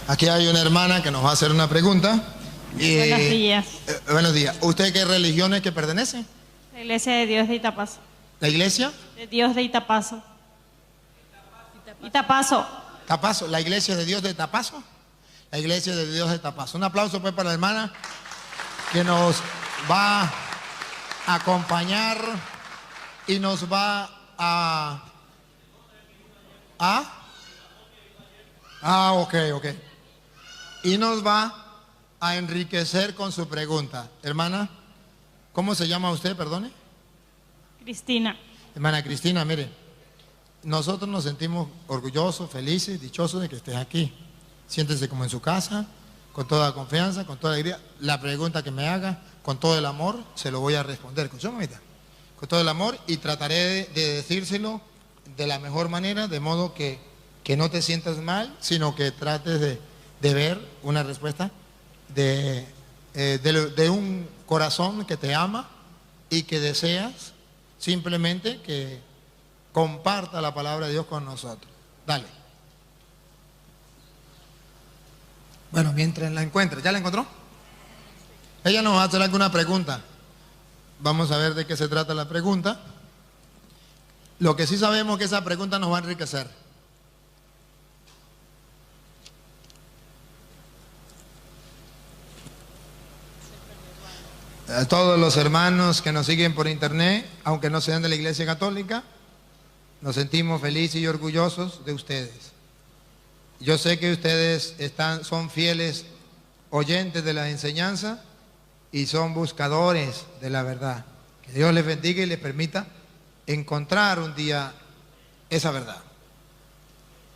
Aquí hay una hermana que nos va a hacer una pregunta. Buenos días. Buenos días. ¿Usted qué religión es que pertenece? La Iglesia de Dios de Itapazo. ¿La iglesia? De Dios de Itapazo. Itapazo. Tapazo. ¿La iglesia de Dios de Tapazo? La iglesia de Dios de Tapazo. Un aplauso pues para la hermana que nos va a acompañar y nos va a... ok. Y nos va a enriquecer con su pregunta. Hermana, ¿cómo se llama usted, perdone? Cristina. Hermana Cristina, mire, nosotros nos sentimos orgullosos, felices, dichosos de que estés aquí. Siéntese como en su casa, con toda confianza, con toda alegría. La pregunta que me haga, con todo el amor, se lo voy a responder. ¿Escuchó, mamita? Con todo el amor, y trataré de decírselo de la mejor manera, de modo que no te sientas mal, sino que trates de ver una respuesta de un corazón que te ama y que deseas simplemente que comparta la palabra de Dios con nosotros. Dale. Bueno, mientras la encuentre. ¿Ya la encontró? Ella nos va a hacer alguna pregunta. Vamos a ver de qué se trata la pregunta. Lo que sí sabemos es que esa pregunta nos va a enriquecer. A todos los hermanos que nos siguen por internet, aunque no sean de la Iglesia Católica, nos sentimos felices y orgullosos de ustedes. Yo sé que ustedes son fieles oyentes de la enseñanza y son buscadores de la verdad. Que Dios les bendiga y les permita encontrar un día esa verdad.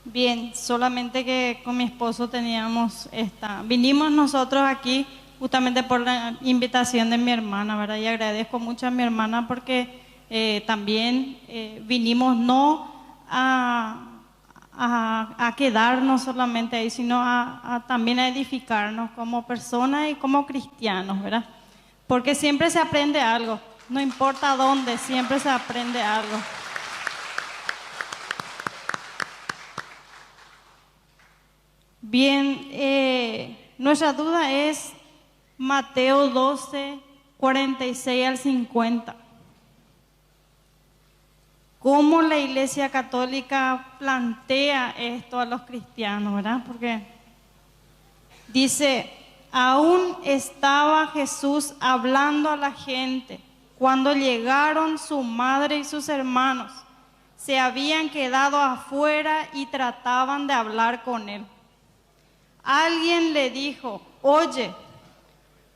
Bien, solamente que con mi esposo vinimos nosotros aquí justamente por la invitación de mi hermana, ¿verdad? Y agradezco mucho a mi hermana porque también vinimos no a quedarnos solamente ahí, sino también a edificarnos como personas y como cristianos, ¿verdad? Porque siempre se aprende algo, no importa dónde, siempre se aprende algo. Bien, nuestra duda es Mateo 12, 46 al 50. ¿Cómo la Iglesia Católica plantea esto a los cristianos, verdad? Porque dice, aún estaba Jesús hablando a la gente cuando llegaron su madre y sus hermanos. Se habían quedado afuera y trataban de hablar con él. Alguien le dijo, oye,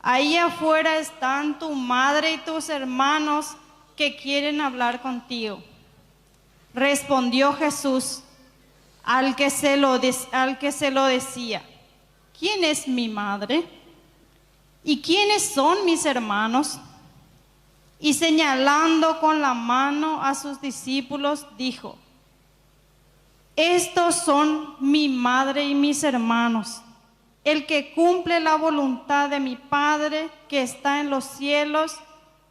ahí afuera están tu madre y tus hermanos que quieren hablar contigo. Respondió Jesús al que se lo decía, ¿quién es mi madre? ¿Y quiénes son mis hermanos? Y señalando con la mano a sus discípulos, dijo, estos son mi madre y mis hermanos. El que cumple la voluntad de mi Padre que está en los cielos,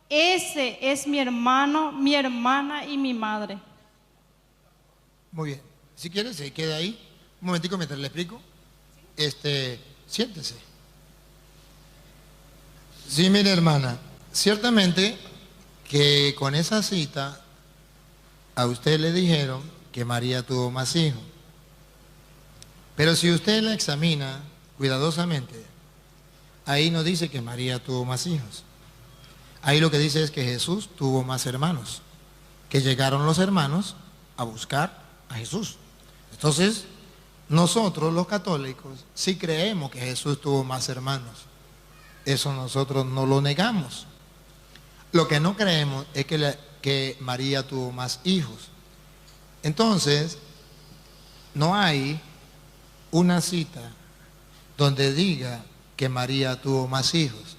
ese es mi hermano, mi hermana y mi madre. Muy bien. Si quiere, se queda ahí. Un momentico mientras le explico. Siéntese. Sí, mire, hermana, ciertamente que con esa cita a usted le dijeron que María tuvo más hijos. Pero si usted la examina cuidadosamente, ahí no dice que María tuvo más hijos. Ahí lo que dice es que Jesús tuvo más hermanos, que llegaron los hermanos a buscar a Jesús. Entonces, nosotros los católicos sí creemos que Jesús tuvo más hermanos. Eso nosotros no lo negamos. Lo que no creemos es que María tuvo más hijos. Entonces, no hay una cita donde diga que María tuvo más hijos.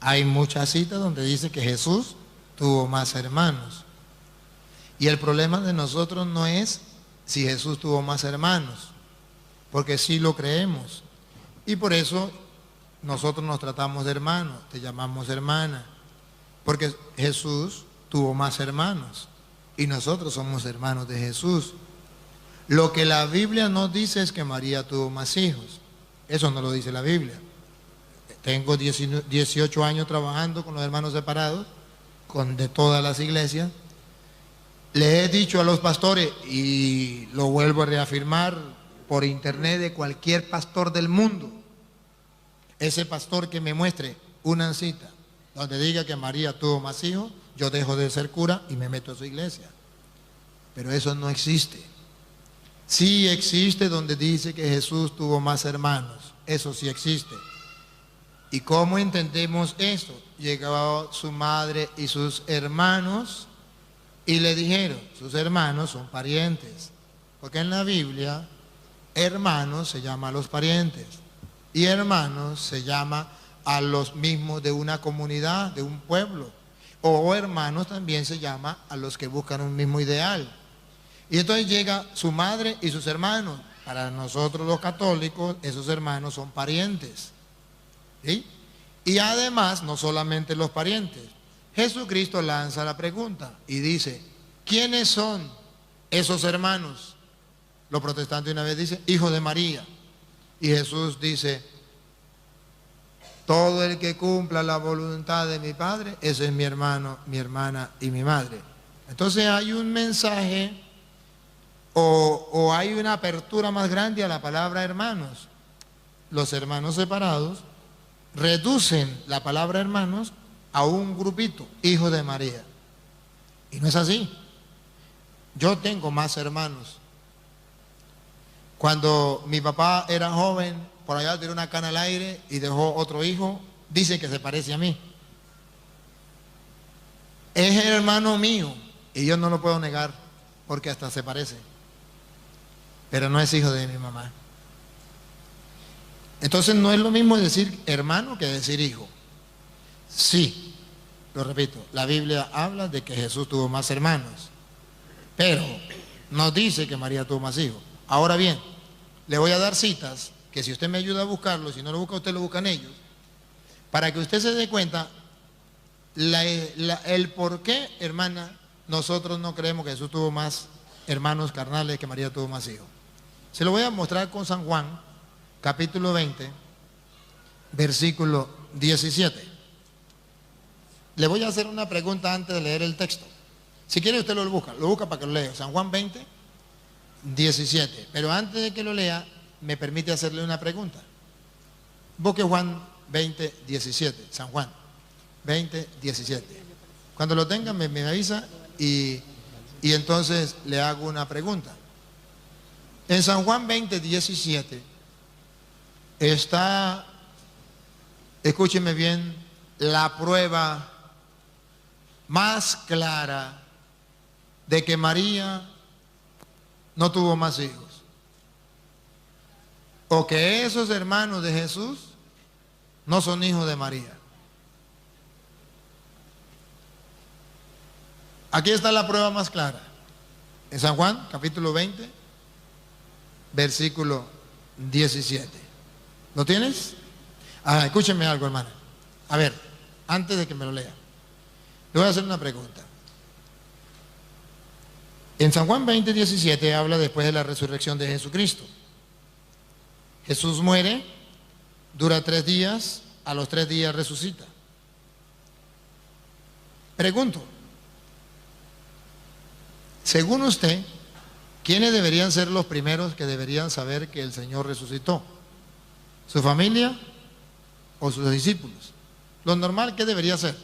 Hay muchas citas donde dice que Jesús tuvo más hermanos. Y el problema de nosotros no es si Jesús tuvo más hermanos, porque sí lo creemos. Y por eso nosotros nos tratamos de hermanos, te llamamos hermana, porque Jesús tuvo más hermanos y nosotros somos hermanos de Jesús. Lo que la Biblia no dice es que María tuvo más hijos. Eso no lo dice la Biblia. Tengo 18 años trabajando con los hermanos separados, de todas las iglesias. Le he dicho a los pastores, y lo vuelvo a reafirmar por internet, de cualquier pastor del mundo, ese pastor que me muestre una cita donde diga que María tuvo más hijos, yo dejo de ser cura y me meto a su iglesia. Pero eso no existe. Sí existe donde dice que Jesús tuvo más hermanos. Eso sí existe. ¿Y cómo entendemos esto? Llegó su madre y sus hermanos y le dijeron, sus hermanos son parientes. Porque en la Biblia, hermanos se llama a los parientes. Y hermanos se llama a los mismos de una comunidad, de un pueblo. O hermanos también se llama a los que buscan un mismo ideal. Y entonces llega su madre y sus hermanos. Para nosotros los católicos, esos hermanos son parientes. ¿Sí? Y además, no solamente los parientes. Jesucristo lanza la pregunta y dice, ¿quiénes son esos hermanos? Los protestantes una vez dicen, hijos de María. Y Jesús dice, todo el que cumpla la voluntad de mi Padre, ese es mi hermano, mi hermana y mi madre. Entonces hay un mensaje o hay una apertura más grande a la palabra hermanos. Los hermanos separados reducen la palabra hermanos a un grupito, hijos de María. Y no es así. Yo tengo más hermanos. Cuando mi papá era joven, por allá tiró una cana al aire y dejó otro hijo, dice que se parece a mí. Es el hermano mío y yo no lo puedo negar porque hasta se parece. Pero no es hijo de mi mamá. Entonces no es lo mismo decir hermano que decir hijo. Sí, lo repito, la Biblia habla de que Jesús tuvo más hermanos, pero no dice que María tuvo más hijos. Ahora bien, le voy a dar citas que si usted me ayuda a buscarlo, si no lo busca usted, lo buscan ellos, para que usted se dé cuenta el por qué, hermana, nosotros no creemos que Jesús tuvo más hermanos carnales que María tuvo más hijos. Se lo voy a mostrar con San Juan, capítulo 20, versículo 17. Le voy a hacer una pregunta antes de leer el texto. Si quiere usted lo busca para que lo lea. San Juan 20, 17. Pero antes de que lo lea, me permite hacerle una pregunta. Busque Juan 20, 17. San Juan 20, 17. Cuando lo tenga me avisa y entonces le hago una pregunta. En San Juan 20, 17 está, escúcheme bien, la prueba más clara de que María no tuvo más hijos, o que esos hermanos de Jesús no son hijos de María. Aquí está la prueba más clara, en San Juan capítulo 20, versículo 17. ¿Lo tienes? Escúchenme algo, hermana. A ver, antes de que me lo lea, le voy a hacer una pregunta. En San Juan 20, 17 habla después de la resurrección de Jesucristo. Jesús muere, dura 3 días, a los 3 días resucita. Pregunto, según usted, ¿quiénes deberían ser los primeros que deberían saber que el Señor resucitó? ¿Su familia o sus discípulos? Lo normal, ¿qué debería ser?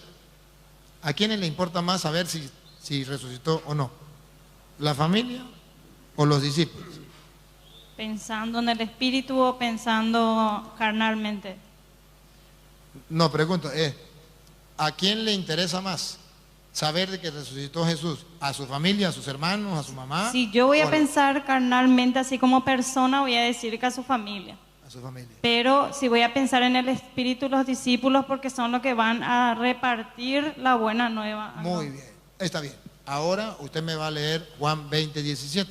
¿A quiénes le importa más saber si resucitó o no? ¿La familia o los discípulos? ¿Pensando en el espíritu o pensando carnalmente? No, pregunto, ¿a quién le interesa más saber de que resucitó Jesús? ¿A su familia, a sus hermanos, a su mamá? Si yo voy a pensar carnalmente, así como persona, voy a decir que a su familia. A su familia. Pero si voy a pensar en el espíritu, los discípulos, porque son los que van a repartir la buena nueva. Muy bien, está bien. Ahora usted me va a leer Juan 20, 17.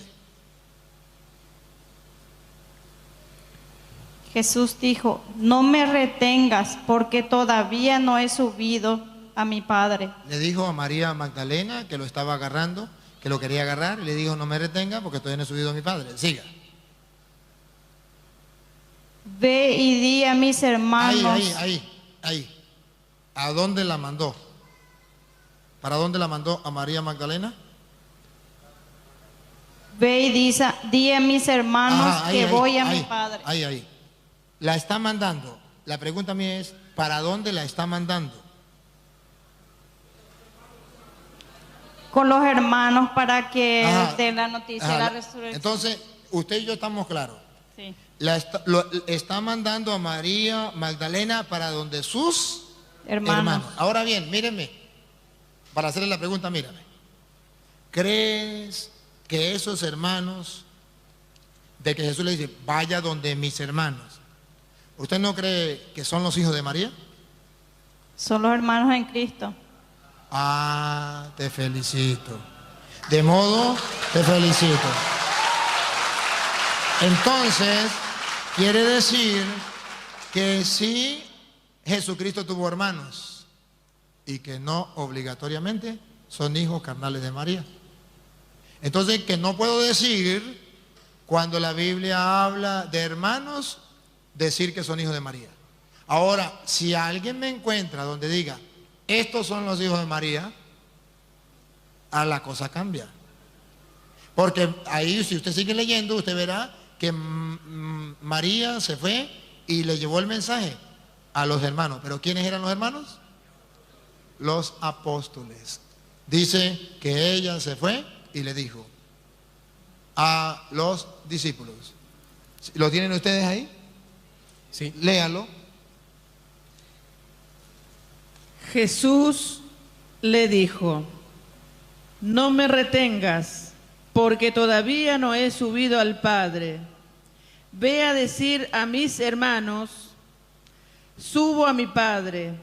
Jesús dijo, no me retengas porque todavía no he subido a mi Padre. Le dijo a María Magdalena, que lo estaba agarrando, que lo quería agarrar y le dijo, no me retenga porque todavía no he subido a mi padre. Siga. Ve y di a mis hermanos. Ahí. ¿A dónde la mandó? ¿Para dónde la mandó a María Magdalena? Ve y di a mis hermanos que voy a mi padre. Ahí. La está mandando. La pregunta mía es, ¿para dónde la está mandando? Con los hermanos para que den la noticia de la resurrección. Entonces, usted y yo estamos claros. Sí. Está mandando a María Magdalena para donde sus Hermanos. Ahora bien, mírenme, para hacerle la pregunta, mírame. ¿Crees que esos hermanos, de que Jesús le dice, vaya donde mis hermanos, usted no cree que son los hijos de María? Son los hermanos en Cristo. Ah, te felicito. De modo, te felicito. Entonces, quiere decir que sí, Jesucristo tuvo hermanos y que no obligatoriamente son hijos carnales de María. Entonces, que no puedo decir, cuando la Biblia habla de hermanos, decir que son hijos de María. Ahora, si alguien me encuentra donde diga, estos son los hijos de María, a la cosa cambia. Porque ahí, si usted sigue leyendo, usted verá que María se fue y le llevó el mensaje a los hermanos. ¿Pero quiénes eran los hermanos? Los apóstoles. Dice que ella se fue y le dijo a los discípulos. ¿Lo tienen ustedes ahí? Sí. Léalo. Jesús le dijo, no me retengas, porque todavía no he subido al Padre. Ve a decir a mis hermanos, subo a mi Padre,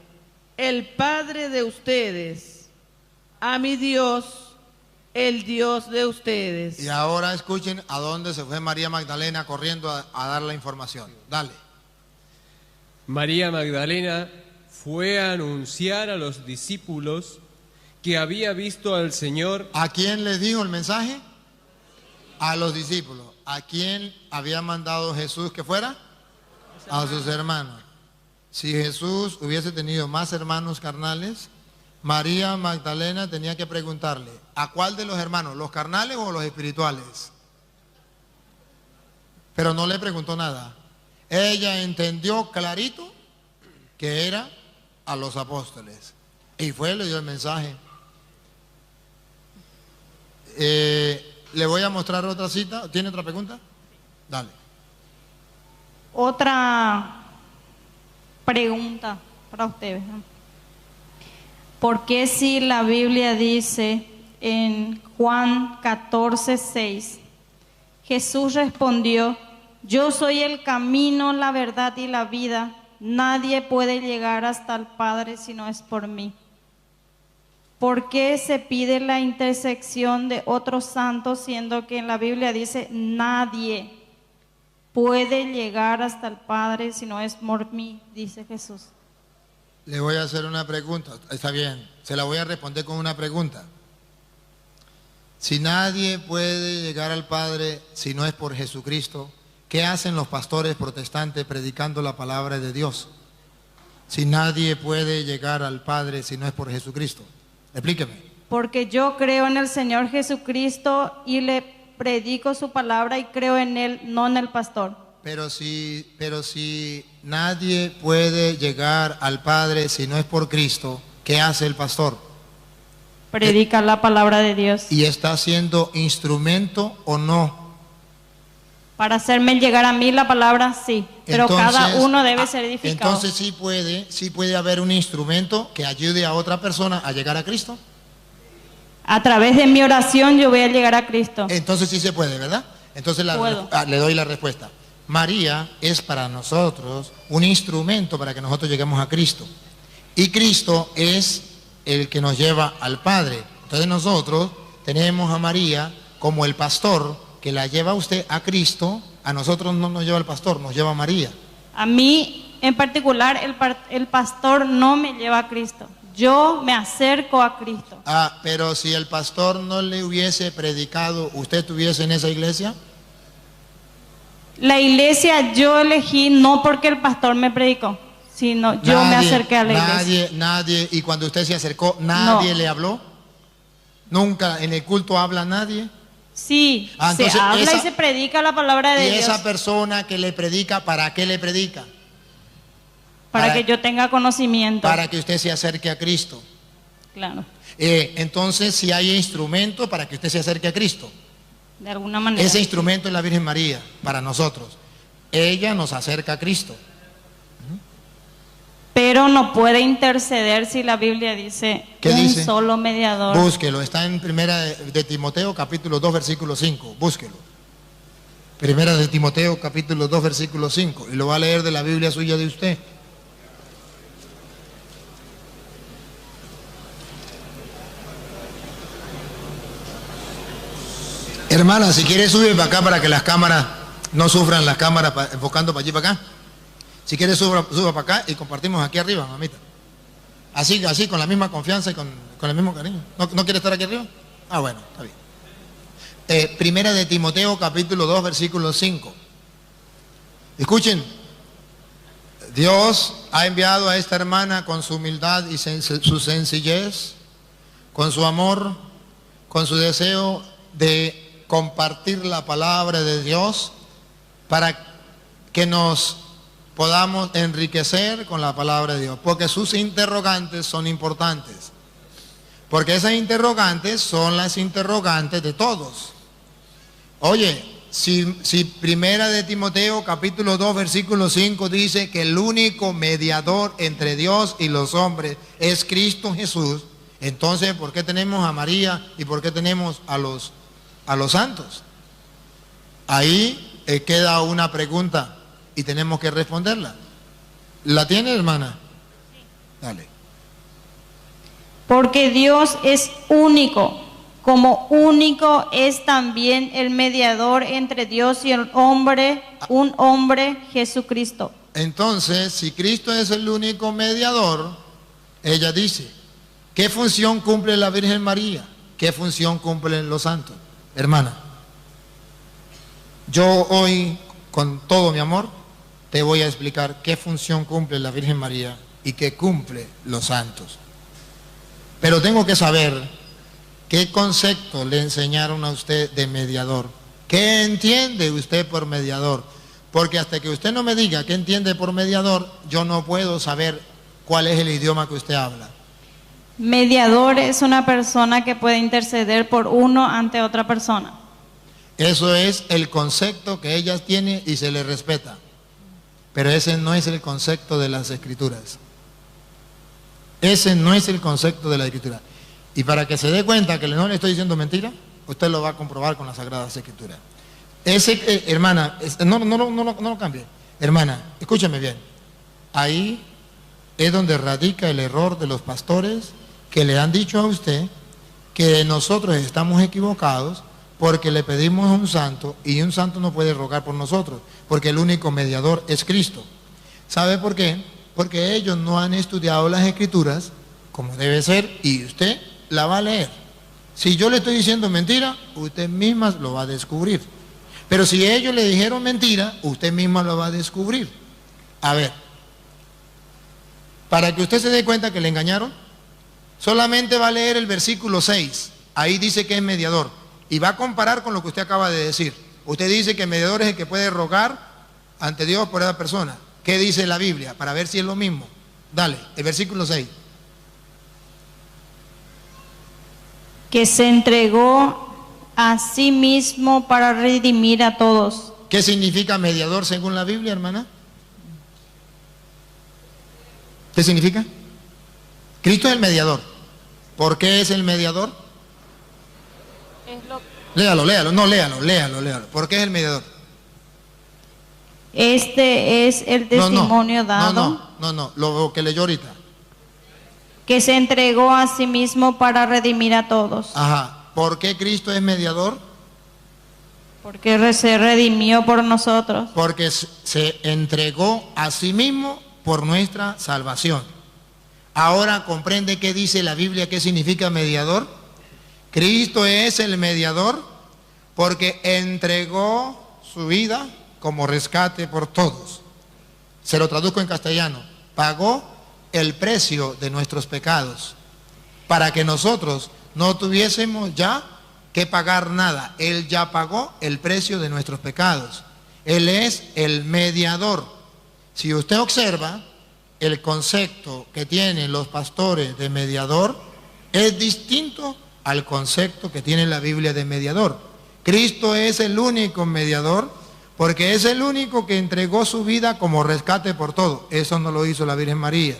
el Padre de ustedes, a mi Dios, el Dios de ustedes. Y ahora escuchen a dónde se fue María Magdalena corriendo a dar la información. Dale. María Magdalena fue a anunciar a los discípulos que había visto al Señor. ¿A quién les dijo el mensaje? A los discípulos. ¿A quién había mandado Jesús que fuera? A sus hermanos. Si Jesús hubiese tenido más hermanos carnales, María Magdalena tenía que preguntarle, ¿a cuál de los hermanos? ¿Los carnales o los espirituales? Pero no le preguntó nada. Ella entendió clarito que era a los apóstoles. Y fue, le dio el mensaje. Le voy a mostrar otra cita. ¿Tiene otra pregunta? Dale. Otra pregunta para ustedes, ¿no? ¿Por qué si la Biblia dice en Juan 14:6, Jesús respondió, yo soy el camino, la verdad y la vida, nadie puede llegar hasta el Padre si no es por mí? ¿Por qué se pide la intersección de otros santos siendo que en la Biblia dice nadie puede llegar hasta el Padre si no es por mí? Dice Jesús. Le voy a hacer una pregunta. Está bien, se la voy a responder con una pregunta. Si nadie puede llegar al Padre si no es por Jesucristo, ¿qué hacen los pastores protestantes predicando la palabra de Dios? Si nadie puede llegar al Padre si no es por Jesucristo. Explíqueme. Porque yo creo en el Señor Jesucristo y le predico su palabra y creo en Él, no en el pastor. Pero si nadie puede llegar al Padre si no es por Cristo, ¿qué hace el pastor? Predica la palabra de Dios. ¿Y está siendo instrumento o no? Para hacerme llegar a mí la palabra, sí. Pero Entonces, cada uno debe ser edificado. Entonces sí puede haber un instrumento que ayude a otra persona a llegar a Cristo. A través de mi oración yo voy a llegar a Cristo. Entonces sí se puede, ¿verdad? Entonces le doy la respuesta. María es para nosotros un instrumento para que nosotros lleguemos a Cristo. Y Cristo es el que nos lleva al Padre. Entonces nosotros tenemos a María como el pastor que la lleva a usted a Cristo. A nosotros no nos lleva el pastor, nos lleva a María. A mí en particular el pastor no me lleva a Cristo. yo me acerco a Cristo. Ah, pero si el pastor no le hubiese predicado, ¿usted estuviese en esa iglesia? La iglesia yo elegí no porque el pastor me predicó, sino yo me acerqué a la iglesia. Nadie, y cuando usted se acercó, nadie No. le habló. Nunca en el culto habla nadie. Sí, Ah, se entonces habla esa- y se predica la palabra de Y Dios esa persona que le predica, ¿para qué le predica? para que yo tenga conocimiento. Para que usted se acerque a Cristo. Claro, Entonces, si hay instrumento para que usted se acerque a Cristo. de alguna manera. Ese instrumento es la Virgen María para nosotros. Ella nos acerca a Cristo. Pero no puede interceder si la Biblia dice ¿Qué un dice? solo mediador. Búsquelo, está en Primera de Timoteo, capítulo 2, versículo 5. Búsquelo. Primera de Timoteo, capítulo 2, versículo 5. Y lo va a leer de la Biblia suya de usted. Hermana, si quiere sube para acá para que las cámaras no sufran, las cámaras enfocando para allí para acá. Si quiere suba para acá y compartimos aquí arriba, mamita. Así, con la misma confianza y con el mismo cariño. ¿No quiere estar aquí arriba? Ah, bueno, está bien. Primera de Timoteo, capítulo 2, versículo 5. Escuchen, Dios ha enviado a esta hermana con su humildad y su sencillez, con su amor, con su deseo de compartir la palabra de Dios para que nos podamos enriquecer con la palabra de Dios, porque sus interrogantes son importantes, porque esas interrogantes son las interrogantes de todos. Oye, si Primera de Timoteo capítulo 2 versículo 5 dice que el único mediador entre Dios y los hombres es Cristo Jesús, entonces ¿por qué tenemos a María y por qué tenemos a los santos? Ahí queda una pregunta y tenemos que responderla. ¿La tiene, hermana? Dale. Porque Dios es único, como único es también el mediador entre Dios y el hombre, un hombre, Jesucristo. Entonces, si Cristo es el único mediador, ella dice, ¿qué función cumple la Virgen María? ¿Qué función cumplen los santos? Hermana, yo hoy, con todo mi amor, te voy a explicar qué función cumple la Virgen María y qué cumple los santos. Pero tengo que saber qué concepto le enseñaron a usted de mediador. ¿Qué entiende usted por mediador? Porque hasta que usted no me diga qué entiende por mediador, yo no puedo saber cuál es el idioma que usted habla. Mediador es una persona que puede interceder por uno ante otra persona. Eso es el concepto que ella tiene y se le respeta. Pero ese no es el concepto de las Escrituras. Ese no es el concepto de la Escritura. Y para que se dé cuenta que no le estoy diciendo mentira, usted lo va a comprobar con las Sagradas Escrituras. Hermana, no lo cambie. Hermana, escúchame bien. Ahí es donde radica el error de los pastores que le han dicho a usted que nosotros estamos equivocados porque le pedimos a un santo y un santo no puede rogar por nosotros, porque el único mediador es Cristo. ¿Sabe por qué? Porque ellos no han estudiado las Escrituras como debe ser y usted la va a leer. Si yo le estoy diciendo mentira, usted misma lo va a descubrir. Pero si ellos le dijeron mentira, usted misma lo va a descubrir. A ver, para que usted se dé cuenta que le engañaron, solamente va a leer el versículo 6. Ahí dice que es mediador. Y va a comparar con lo que usted acaba de decir. Usted dice que el mediador es el que puede rogar ante Dios por esa persona. ¿Qué dice la Biblia? Para ver si es lo mismo. Dale, el versículo 6. Que se entregó a sí mismo para redimir a todos. ¿Qué significa mediador según la Biblia, hermana? ¿Qué significa? Cristo es el mediador. ¿Por qué es el mediador? Léalo. ¿Por qué es el mediador? Este es el testimonio dado. No, lo que leyó ahorita. Que se entregó a sí mismo para redimir a todos. Ajá. ¿Por qué Cristo es mediador? Porque se redimió por nosotros. Porque se entregó a sí mismo por nuestra salvación. Ahora comprende qué dice la Biblia, qué significa mediador. Cristo es el mediador porque entregó su vida como rescate por todos. Se lo traduzco en castellano. Pagó el precio de nuestros pecados para que nosotros no tuviésemos ya que pagar nada. Él ya pagó el precio de nuestros pecados. Él es el mediador. Si usted observa, el concepto que tienen los pastores de mediador es distinto al concepto que tiene la Biblia de mediador. Cristo es el único mediador porque es el único que entregó su vida como rescate por todo. Eso no lo hizo la Virgen María,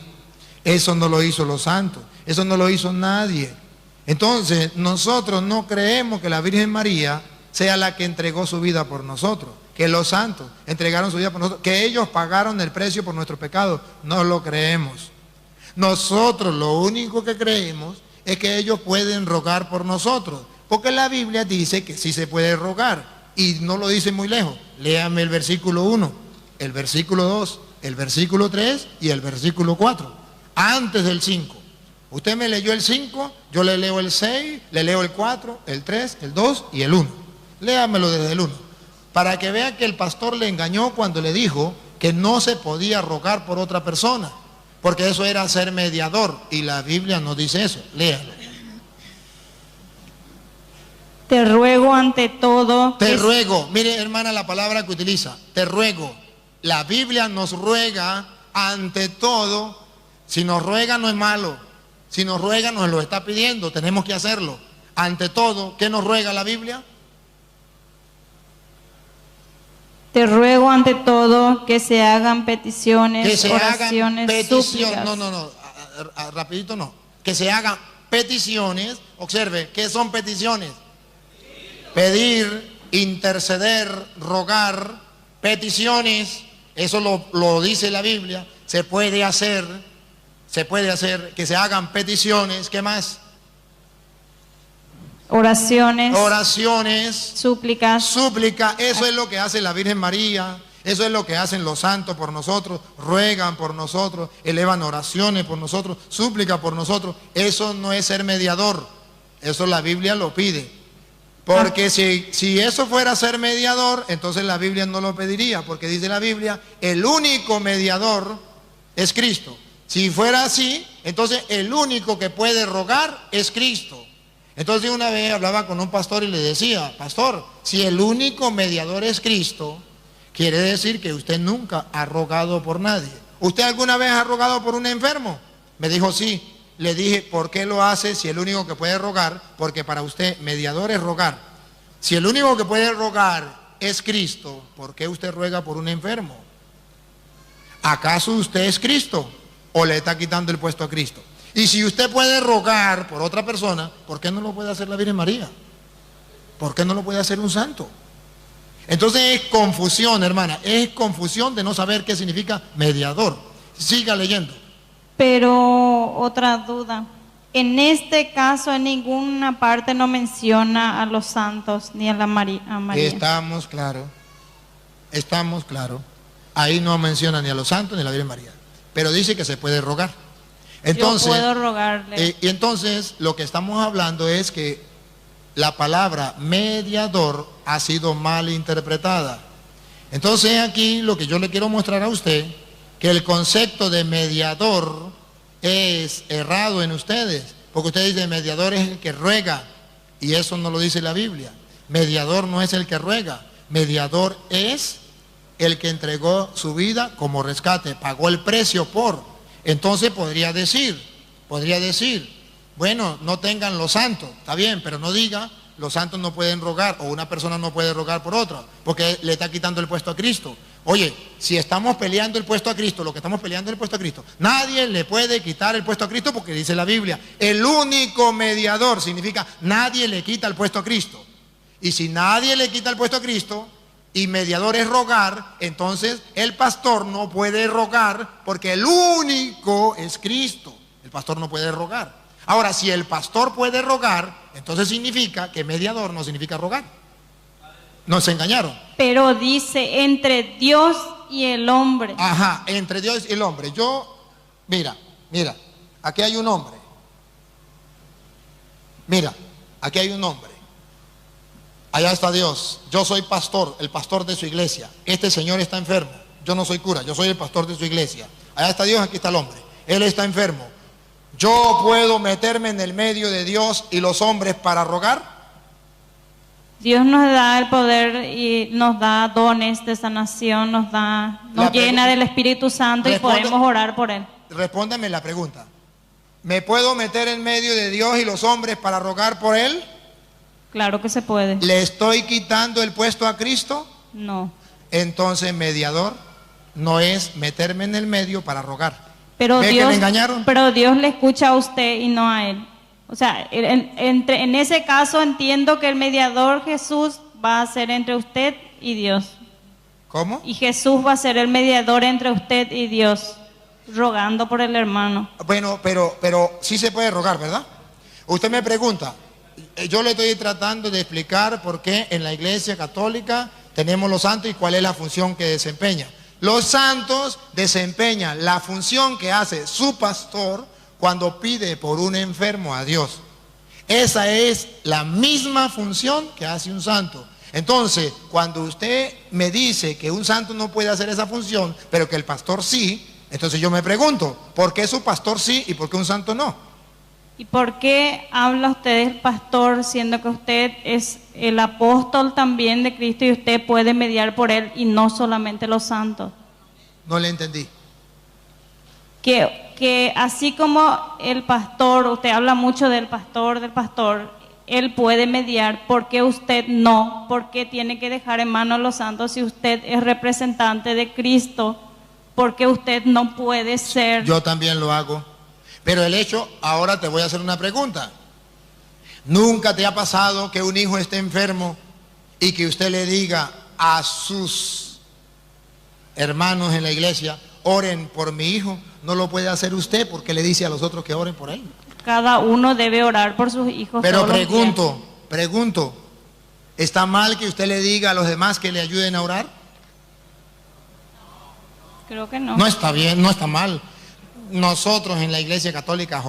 eso no lo hizo los santos, eso no lo hizo nadie. Entonces nosotros no creemos que la Virgen María sea la que entregó su vida por nosotros, que los santos entregaron su vida por nosotros, que ellos pagaron el precio por nuestros pecados. No lo creemos. Nosotros lo único que creemos es que ellos pueden rogar por nosotros, porque la Biblia dice que sí se puede rogar, y no lo dice muy lejos. Léame el versículo 1, el versículo 2, el versículo 3 y el versículo 4, antes del 5. Usted me leyó el 5, yo le leo el 6, le leo el 4, el 3, el 2 y el 1. Léamelo desde el 1, para que vea que el pastor le engañó cuando le dijo que no se podía rogar por otra persona, porque eso era ser mediador, y la Biblia no dice eso. Léalo. Te ruego ante todo. Te ruego, mire hermana la palabra que utiliza, te ruego. La Biblia nos ruega ante todo. Si nos ruega no es malo, si nos ruega nos lo está pidiendo, tenemos que hacerlo. Ante todo, ¿qué nos ruega la Biblia? Te ruego ante todo que se hagan peticiones, Que se oraciones, hagan peticiones, súplicas. no, rapidito no. Que se hagan peticiones, observe, ¿qué son peticiones? Pedir, interceder, rogar, peticiones, eso lo dice la Biblia. Se puede hacer que se hagan peticiones. ¿Qué más? Oraciones, súplica, súplicas. eso es lo que hace la Virgen María, eso es lo que hacen los santos por nosotros, ruegan por nosotros, elevan oraciones por nosotros, súplica por nosotros. Eso no es ser mediador, eso la Biblia lo pide. Porque si eso fuera ser mediador, entonces la Biblia no lo pediría, porque dice la Biblia, el único mediador es Cristo. Si fuera así, entonces el único que puede rogar es Cristo. Entonces una vez hablaba con un pastor y le decía, pastor, si el único mediador es Cristo, quiere decir que usted nunca ha rogado por nadie. ¿Usted alguna vez ha rogado por un enfermo? Me dijo sí. Le dije, ¿por qué lo hace si el único que puede rogar? Porque para usted mediador es rogar. Si el único que puede rogar es Cristo, ¿por qué usted ruega por un enfermo? ¿Acaso usted es Cristo o le está quitando el puesto a Cristo? Y si usted puede rogar por otra persona, ¿por qué no lo puede hacer la Virgen María? ¿Por qué no lo puede hacer un santo? Entonces es confusión, hermana, es confusión de no saber qué significa mediador. Siga leyendo. Pero otra duda. En este caso, en ninguna parte no menciona a los santos ni a María. Estamos claros. Ahí no menciona ni a los santos ni a la Virgen María. Pero dice que se puede rogar. Entonces, yo puedo rogarle. Y entonces lo que estamos hablando es que la palabra mediador ha sido mal interpretada. Entonces aquí lo que yo le quiero mostrar a usted, que el concepto de mediador es errado en ustedes, porque usted dice mediador es el que ruega, y eso no lo dice la Biblia. Mediador no es el que ruega, mediador es el que entregó su vida como rescate, pagó el precio por. Entonces podría decir, bueno, no tengan los santos, está bien, pero no diga los santos no pueden rogar, o una persona no puede rogar por otra, porque le está quitando el puesto a Cristo. Oye, si estamos peleando el puesto a Cristo, lo que estamos peleando es el puesto a Cristo. Nadie le puede quitar el puesto a Cristo, porque dice la Biblia, el único mediador significa nadie le quita el puesto a Cristo. Y si nadie le quita el puesto a Cristo, y mediador es rogar, entonces el pastor no puede rogar, porque el único es Cristo. El pastor no puede rogar. Ahora, si el pastor puede rogar, entonces significa que mediador no significa rogar. Nos engañaron. Pero dice entre Dios y el hombre. Ajá, entre Dios y el hombre. Mira, aquí hay un hombre. Mira, aquí hay un hombre. Allá está Dios. Yo soy pastor, el pastor de su iglesia. Este señor está enfermo. Yo no soy cura, yo soy el pastor de su iglesia. Allá está Dios, aquí está el hombre. Él está enfermo. ¿Yo puedo meterme en el medio de Dios y los hombres para rogar? Dios nos da el poder y nos da dones de sanación, nos llena del Espíritu Santo y podemos orar por Él. Respóndame la pregunta. ¿Me puedo meter en medio de Dios y los hombres para rogar por Él? Claro que se puede. ¿Le estoy quitando el puesto a Cristo? No. Entonces, mediador no es meterme en el medio para rogar. Pero ¿Ve Dios, que me engañaron? pero Dios le escucha a usted y no a Él. O sea, en ese caso entiendo que el mediador Jesús va a ser entre usted y Dios. ¿Cómo? Y Jesús va a ser el mediador entre usted y Dios, rogando por el hermano. Bueno, pero sí se puede rogar, ¿verdad? Usted me pregunta, yo le estoy tratando de explicar por qué en la Iglesia Católica tenemos los santos y cuál es la función que desempeña. Los santos desempeñan la función que hace su pastor cuando pide por un enfermo a Dios. Esa es la misma función que hace un santo. Entonces, cuando usted me dice que un santo no puede hacer esa función, pero que el pastor sí, entonces yo me pregunto, ¿por qué su pastor sí y por qué un santo no? ¿Y por qué habla usted del pastor siendo que usted es el apóstol también de Cristo y usted puede mediar por él y no solamente los santos? No le entendí. Que así como el pastor, usted habla mucho del pastor, él puede mediar, ¿por qué usted no? ¿Por qué tiene que dejar en manos a los santos si usted es representante de Cristo? ¿Por qué usted no puede ser? Yo también lo hago. Pero el hecho, ahora te voy a hacer una pregunta. ¿Nunca te ha pasado que un hijo esté enfermo y que usted le diga a sus hermanos en la iglesia, oren por mi hijo? No lo puede hacer usted porque le dice a los otros que oren por él. Cada uno debe orar por sus hijos. Pero todos los días. pregunto, ¿está mal que usted le diga a los demás que le ayuden a orar? Creo que no. No está bien, no está mal. Nosotros en la Iglesia Católica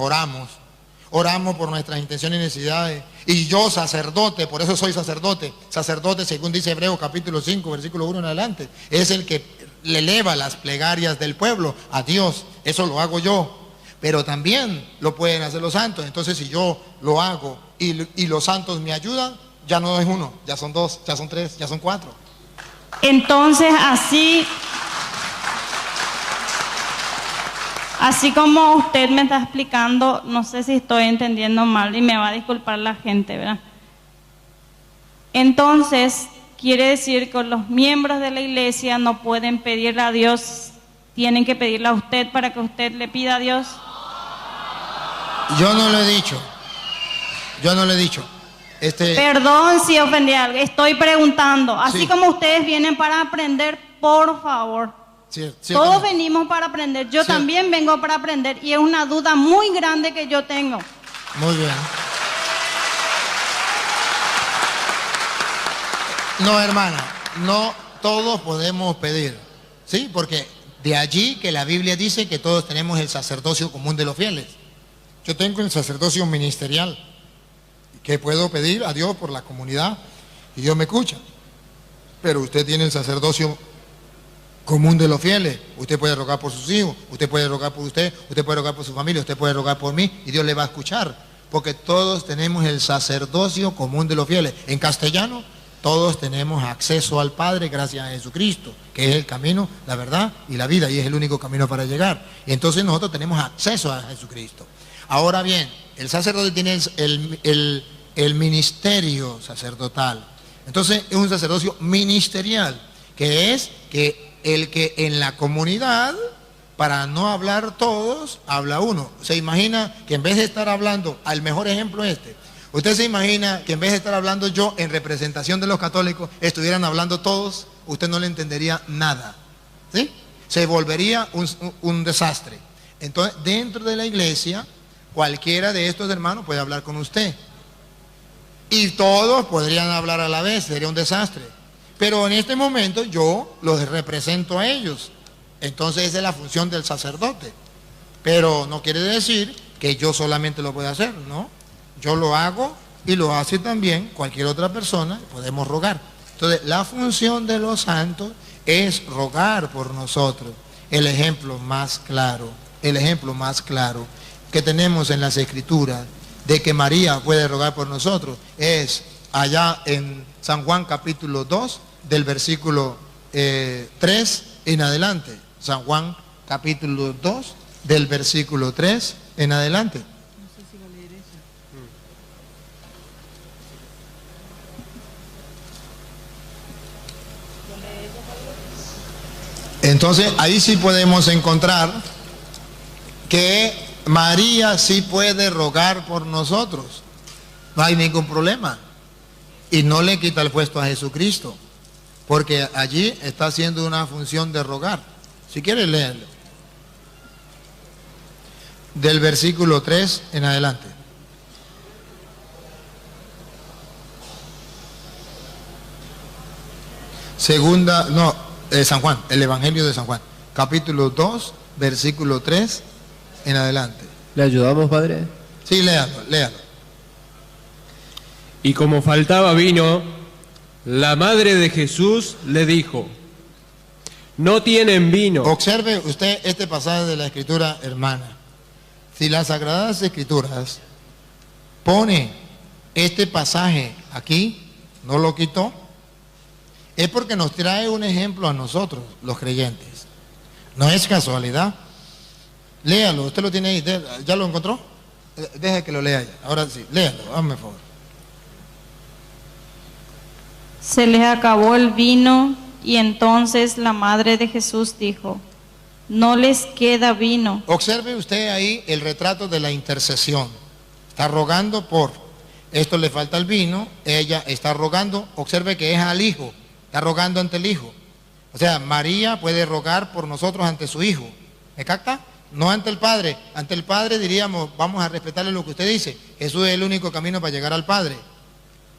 oramos por nuestras intenciones y necesidades. Y yo, sacerdote, por eso soy sacerdote, según dice Hebreos capítulo 5, versículo 1 en adelante, es el que le eleva las plegarias del pueblo a Dios. Eso lo hago yo, pero también lo pueden hacer los santos. Entonces, si yo lo hago y los santos me ayudan, ya no es uno, ya son dos, ya son tres, ya son cuatro. Entonces, así como usted me está explicando, no sé si estoy entendiendo mal y me va a disculpar la gente, ¿verdad? Entonces, quiere decir que los miembros de la iglesia no pueden pedirle a Dios, tienen que pedirle a usted para que usted le pida a Dios. Yo no lo he dicho. Perdón si ofendí a alguien, estoy preguntando. Así Sí. como ustedes vienen para aprender, por favor. Todos venimos para aprender, yo también vengo para aprender y es una duda muy grande que yo tengo. Muy bien. No, hermana, no todos podemos pedir, ¿sí? Porque de allí que la Biblia dice que todos tenemos el sacerdocio común de los fieles. Yo tengo el sacerdocio ministerial, que puedo pedir a Dios por la comunidad y Dios me escucha. Pero usted tiene el sacerdocio común de los fieles. Usted puede rogar por sus hijos, usted puede rogar por usted puede rogar por su familia, usted puede rogar por mí y Dios le va a escuchar. Porque todos tenemos el sacerdocio común de los fieles. En castellano, todos tenemos acceso al Padre gracias a Jesucristo, que es el camino, la verdad y la vida, y es el único camino para llegar. Y entonces nosotros tenemos acceso a Jesucristo. Ahora bien, el sacerdote tiene el ministerio sacerdotal. Entonces es un sacerdocio ministerial, que es que el que en la comunidad, para no hablar todos, habla uno. Se imagina que en vez de estar hablando, al mejor ejemplo usted se imagina que en vez de estar hablando yo en representación de los católicos, estuvieran hablando todos, usted no le entendería nada, ¿sí? Se volvería un desastre. Entonces, dentro de la iglesia, cualquiera de estos hermanos puede hablar con usted. Y todos podrían hablar a la vez, sería un desastre. Pero en este momento yo los represento a ellos. Entonces esa es la función del sacerdote. Pero no quiere decir que yo solamente lo voy a hacer, ¿no? Yo lo hago y lo hace también cualquier otra persona, podemos rogar. Entonces, la función de los santos es rogar por nosotros. El ejemplo más claro que tenemos en las Escrituras de que María puede rogar por nosotros es allá en San Juan capítulo 2, del versículo 3 en adelante. San Juan capítulo 2, del versículo 3 en adelante. Entonces, ahí sí podemos encontrar que María sí puede rogar por nosotros. No hay ningún problema. Y no le quita el puesto a Jesucristo, porque allí está haciendo una función de rogar. Si quiere, léanlo. Del versículo 3 en adelante. San Juan, el Evangelio de San Juan, capítulo 2, versículo 3 en adelante. ¿Le ayudamos, padre? Sí, léalo. Y como faltaba vino, la madre de Jesús le dijo: no tienen vino. Observe usted este pasaje de la Escritura, hermana. Si las Sagradas Escrituras pone este pasaje aquí, no lo quitó, es porque nos trae un ejemplo a nosotros, los creyentes. No es casualidad. Léalo, usted lo tiene ahí, ¿ya lo encontró? Deje que lo lea ya. Ahora sí, léalo, hazme favor. Se les acabó el vino y entonces la madre de Jesús dijo: no les queda vino. Observe usted ahí el retrato de la intercesión. Está rogando por, esto le falta el vino, ella está rogando, observe que es al Hijo, está rogando ante el Hijo. O sea, María puede rogar por nosotros ante su Hijo. ¿Me capta? No ante el Padre. Ante el Padre diríamos, vamos a respetarle lo que usted dice. Jesús es el único camino para llegar al Padre.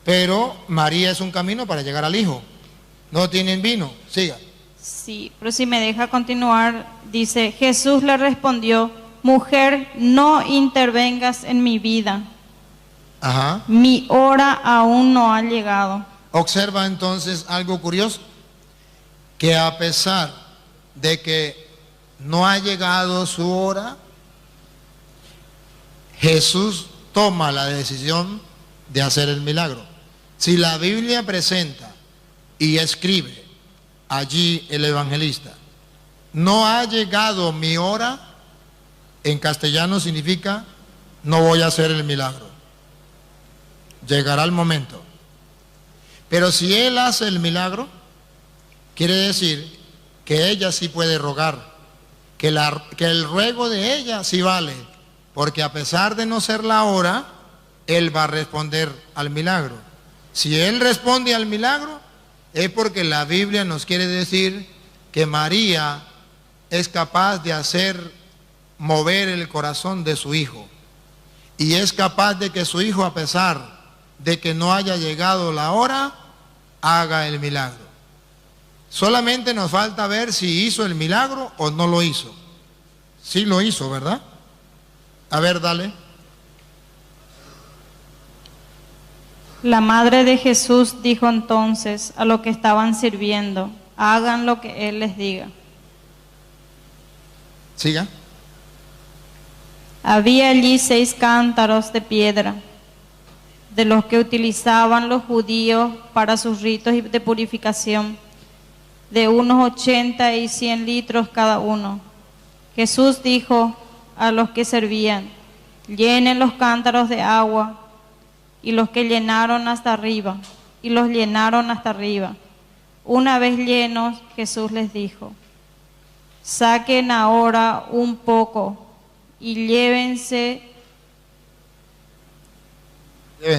Pero María es un camino para llegar al Hijo. No tienen vino. Siga. Sí, pero si me deja continuar, dice: Jesús le respondió: mujer, no intervengas en mi vida. Ajá. Mi hora aún no ha llegado. Observa entonces algo curioso, que a pesar de que no ha llegado su hora, Jesús toma la decisión de hacer el milagro. Si la Biblia presenta y escribe allí el evangelista: no ha llegado mi hora, en castellano significa no voy a hacer el milagro. Llegará el momento. Pero si él hace el milagro, quiere decir que ella sí puede rogar, que el ruego de ella sí vale, porque a pesar de no ser la hora, él va a responder al milagro. Si él responde al milagro, es porque la Biblia nos quiere decir que María es capaz de hacer mover el corazón de su Hijo, y es capaz de que su Hijo, a pesar de que no haya llegado la hora, haga el milagro. Solamente nos falta ver si hizo el milagro o no lo hizo. Sí lo hizo, ¿verdad? A ver, dale. La madre de Jesús dijo entonces a los que estaban sirviendo: hagan lo que él les diga. Siga. Había allí 6 cántaros de piedra, de los que utilizaban los judíos para sus ritos de purificación, de unos 80 y 100 litros cada uno. Jesús dijo a los que servían: llenen los cántaros de agua, y los llenaron hasta arriba. Una vez llenos, Jesús les dijo: saquen ahora un poco y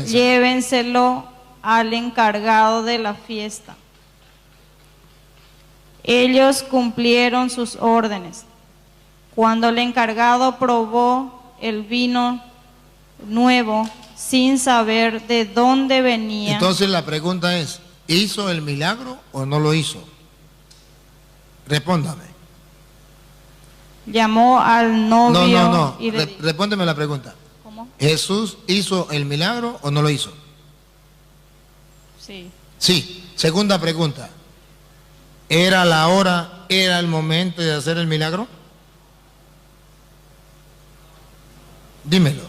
llévenselo al encargado de la fiesta. Ellos cumplieron sus órdenes. Cuando el encargado probó el vino nuevo, sin saber de dónde venía. Entonces la pregunta es: ¿hizo el milagro o no lo hizo? Respóndame. llamó al novio No. y le dijo, Respóndeme la pregunta. ¿cómo? ¿Jesús hizo el milagro o no lo hizo? Sí. Sí. Segunda pregunta. ¿Era la hora, era el momento de hacer el milagro? Dímelo.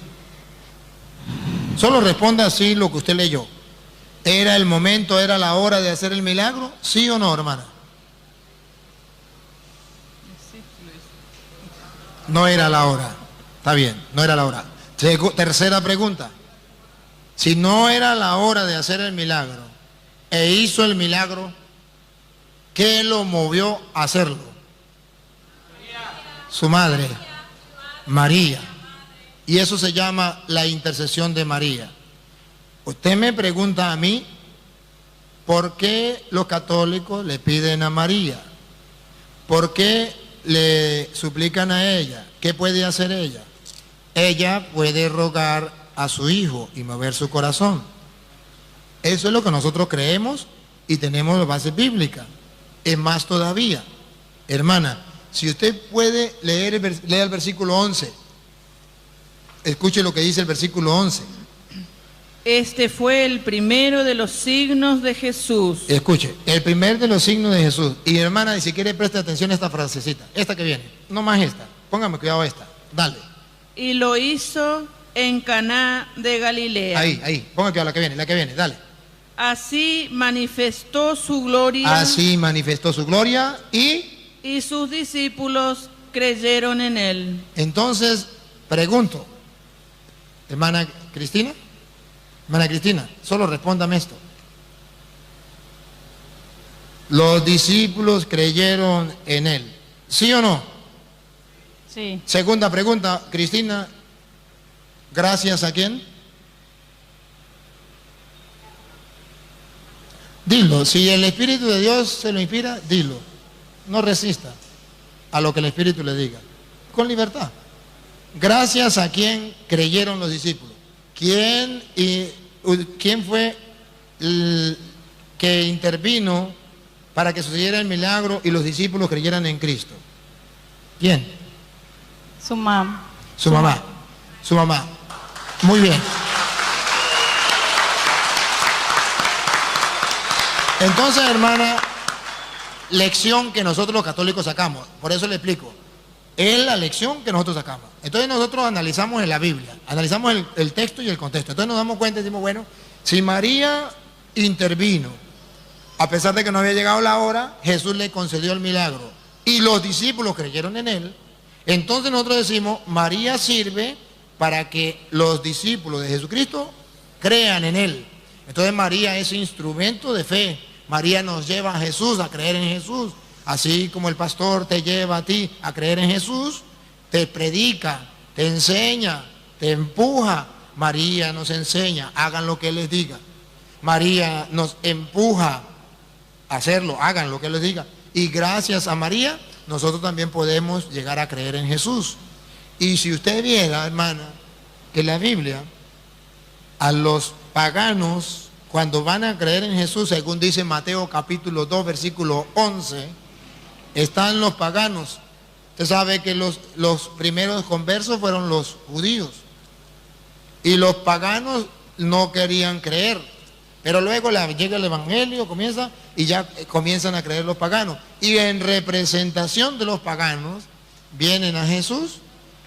Solo responda así lo que usted leyó. ¿Era el momento, era la hora de hacer el milagro? ¿Sí o no, hermana? No era la hora. Está bien, no era la hora. Tercera pregunta. Si no era la hora de hacer el milagro e hizo el milagro, ¿qué lo movió a hacerlo? Su madre, María. Y eso se llama la intercesión de María. Usted me pregunta a mí, ¿por qué los católicos le piden a María? ¿Por qué le suplican a ella? ¿Qué puede hacer ella? Ella puede rogar a su hijo y mover su corazón. Eso es lo que nosotros creemos y tenemos las bases bíblicas. Es más todavía, hermana, si usted puede leer lea el versículo 11. Escuche lo que dice el versículo 11. Este fue el primero de los signos de Jesús. Escuche, el primer de los signos de Jesús. Y hermana, si quiere preste atención a esta frasecita, esta que viene, no más esta, póngame cuidado a esta, dale. Y lo hizo en Caná de Galilea. Ahí, póngame cuidado a la que viene, dale. Así manifestó su gloria. Así manifestó su gloria y sus discípulos creyeron en él. Entonces, pregunto, hermana Cristina, solo respóndame esto. Los discípulos creyeron en él, ¿sí o no? Sí. Segunda pregunta, Cristina, ¿gracias a quién? Dilo, si el Espíritu de Dios se lo inspira, dilo. No resista a lo que el Espíritu le diga, con libertad. Gracias a quién creyeron los discípulos. ¿Quién fue el que intervino para que sucediera el milagro y los discípulos creyeran en Cristo? ¿Quién? Su mamá. Su mamá. Su mamá. Muy bien. Entonces, hermana, lección que nosotros los católicos sacamos. Por eso le explico. Es la lección que nosotros sacamos. Entonces nosotros analizamos en la Biblia, analizamos el texto y el contexto. Entonces nos damos cuenta y decimos, bueno, si María intervino, a pesar de que no había llegado la hora, Jesús le concedió el milagro y los discípulos creyeron en él, entonces nosotros decimos, María sirve para que los discípulos de Jesucristo crean en él. Entonces María es instrumento de fe. María nos lleva a Jesús, a creer en Jesús. Así como el pastor te lleva a ti a creer en Jesús, te predica, te enseña, te empuja. María nos enseña, hagan lo que Él les diga. María nos empuja a hacerlo, hagan lo que Él les diga. Y gracias a María, nosotros también podemos llegar a creer en Jesús. Y si usted viera, hermana, que la Biblia, a los paganos, cuando van a creer en Jesús, según dice Mateo capítulo 2, versículo 11, están los paganos. Usted sabe que los primeros conversos fueron los judíos. Y los paganos no querían creer. Pero luego llega el evangelio, comienza y ya comienzan a creer los paganos. Y en representación de los paganos vienen a Jesús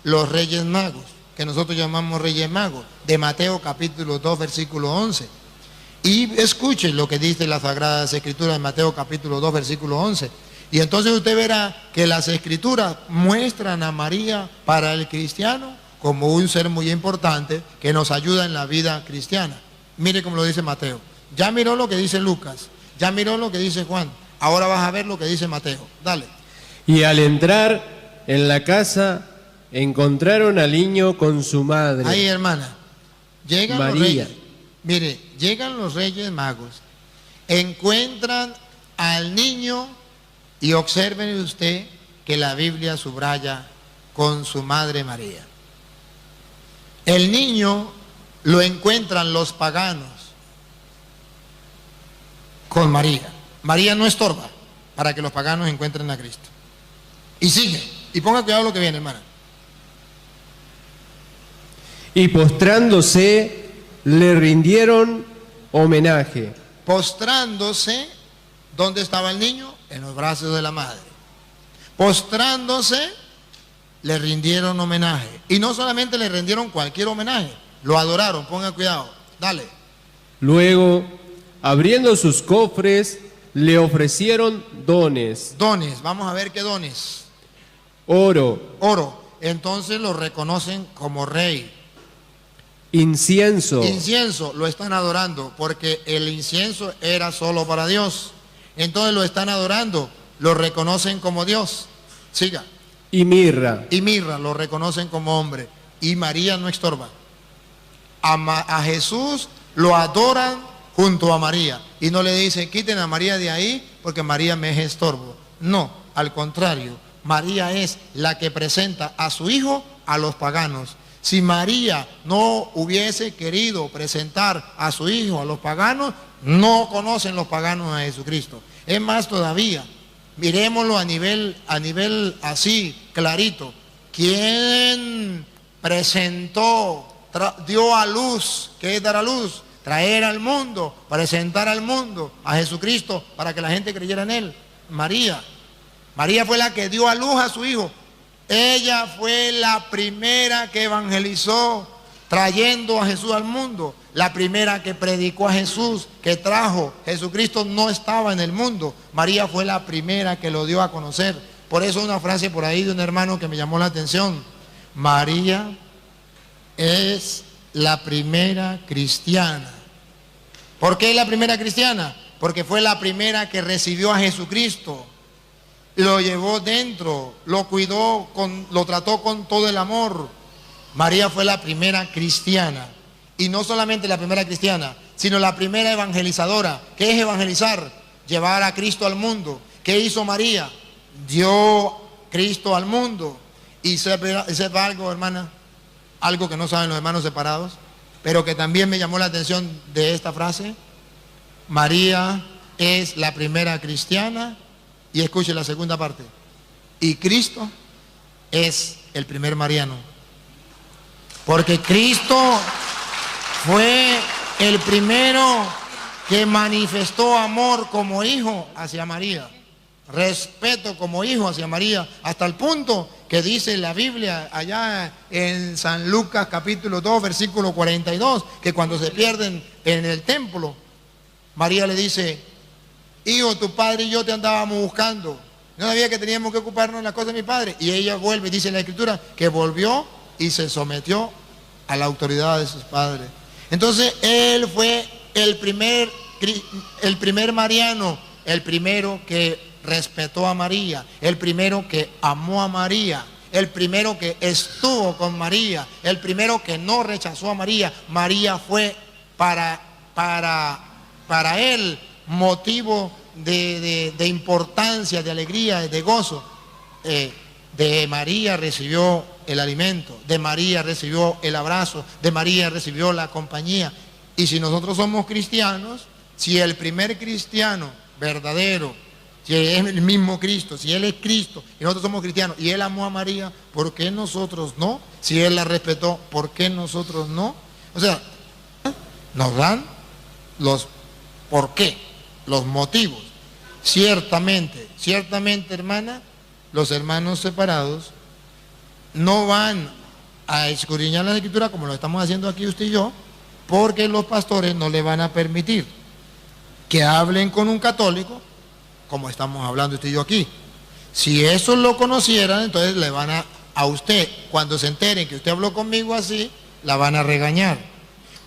los reyes magos, que nosotros llamamos reyes magos, de Mateo capítulo 2, versículo 11. Y escuchen lo que dice la Sagrada Escritura en Mateo capítulo 2, versículo 11. Y entonces usted verá que las Escrituras muestran a María para el cristiano como un ser muy importante que nos ayuda en la vida cristiana. Mire cómo lo dice Mateo. Ya miró lo que dice Lucas, ya miró lo que dice Juan. Ahora vas a ver lo que dice Mateo. Dale. Y al entrar en la casa, encontraron al niño con su madre. Ahí, hermana, llegan María. los reyes. Mire, llegan los reyes magos, encuentran al niño y observen usted que la Biblia subraya con su madre María. El niño lo encuentran los paganos con María. María no estorba para que los paganos encuentren a Cristo. Y sigue. Y ponga cuidado lo que viene, hermana. Y postrándose, le rindieron homenaje. Postrándose, ¿dónde estaba el niño? En los brazos de la madre. Postrándose, le rindieron homenaje. Y no solamente le rindieron cualquier homenaje, lo adoraron, ponga cuidado, dale. Luego, abriendo sus cofres, le ofrecieron dones. Dones, vamos a ver qué dones. Oro, Oro, entonces lo reconocen como rey. incienso, Incienso, lo están adorando, porque el incienso era solo para Dios. Entonces lo están adorando, lo reconocen como Dios. Siga. y mirra. Y mirra, lo reconocen como hombre. Y María no estorba. A Jesús lo adoran junto a María. Y no le dicen, quiten a María de ahí porque María me es estorbo. No, al contrario, María es la que presenta a su hijo a los paganos. Si María no hubiese querido presentar a su hijo a los paganos, no conocen los paganos a Jesucristo. Es más todavía, miremoslo a nivel así, clarito. ¿Quién presentó, dio a luz? ¿Qué es dar a luz? Traer al mundo, presentar al mundo a Jesucristo para que la gente creyera en él. María. María fue la que dio a luz a su hijo. Ella fue la primera que evangelizó, trayendo a Jesús al mundo. La primera que predicó a Jesús, que trajo. Jesucristo no estaba en el mundo. María fue la primera que lo dio a conocer. Por eso una frase por ahí de un hermano que me llamó la atención. María es la primera cristiana. ¿Por qué la primera cristiana? Porque fue la primera que recibió a Jesucristo. Lo llevó dentro, lo cuidó, lo trató con todo el amor. María fue la primera cristiana. Y no solamente la primera cristiana, sino la primera evangelizadora. ¿Qué es evangelizar? Llevar a Cristo al mundo. ¿Qué hizo María? Dio Cristo al mundo. Y sepa algo, hermana, algo que no saben los hermanos separados, pero que también me llamó la atención de esta frase. María es la primera cristiana. Y escuche la segunda parte. Y Cristo es el primer mariano. Porque Cristo fue el primero que manifestó amor como hijo hacia María. Respeto como hijo hacia María. Hasta el punto que dice la Biblia allá en San Lucas capítulo 2 versículo 42. Que cuando se pierden en el templo, María le dice: hijo, tu padre y yo te andábamos buscando. No sabía que teníamos que ocuparnos de las cosas de mi padre. Y ella vuelve, dice en la Escritura, que volvió y se sometió a la autoridad de sus padres. Entonces, él fue el primer mariano, el primero que respetó a María, el primero que amó a María, el primero que estuvo con María, el primero que no rechazó a María. María fue para él motivo de importancia, de alegría, de gozo. De María recibió el alimento, de María recibió el abrazo, de María recibió la compañía. Y si nosotros somos cristianos, si el primer cristiano verdadero, si es el mismo Cristo, si Él es Cristo y nosotros somos cristianos y Él amó a María, ¿por qué nosotros no? Si Él la respetó, ¿por qué nosotros no? O sea, nos dan los por qué, los motivos. Ciertamente, hermana, los hermanos separados no van a escudriñar la Escritura como lo estamos haciendo aquí usted y yo, porque los pastores no le van a permitir que hablen con un católico como estamos hablando usted y yo aquí. Si eso lo conocieran, entonces le van a usted, cuando se enteren que usted habló conmigo así, la van a regañar.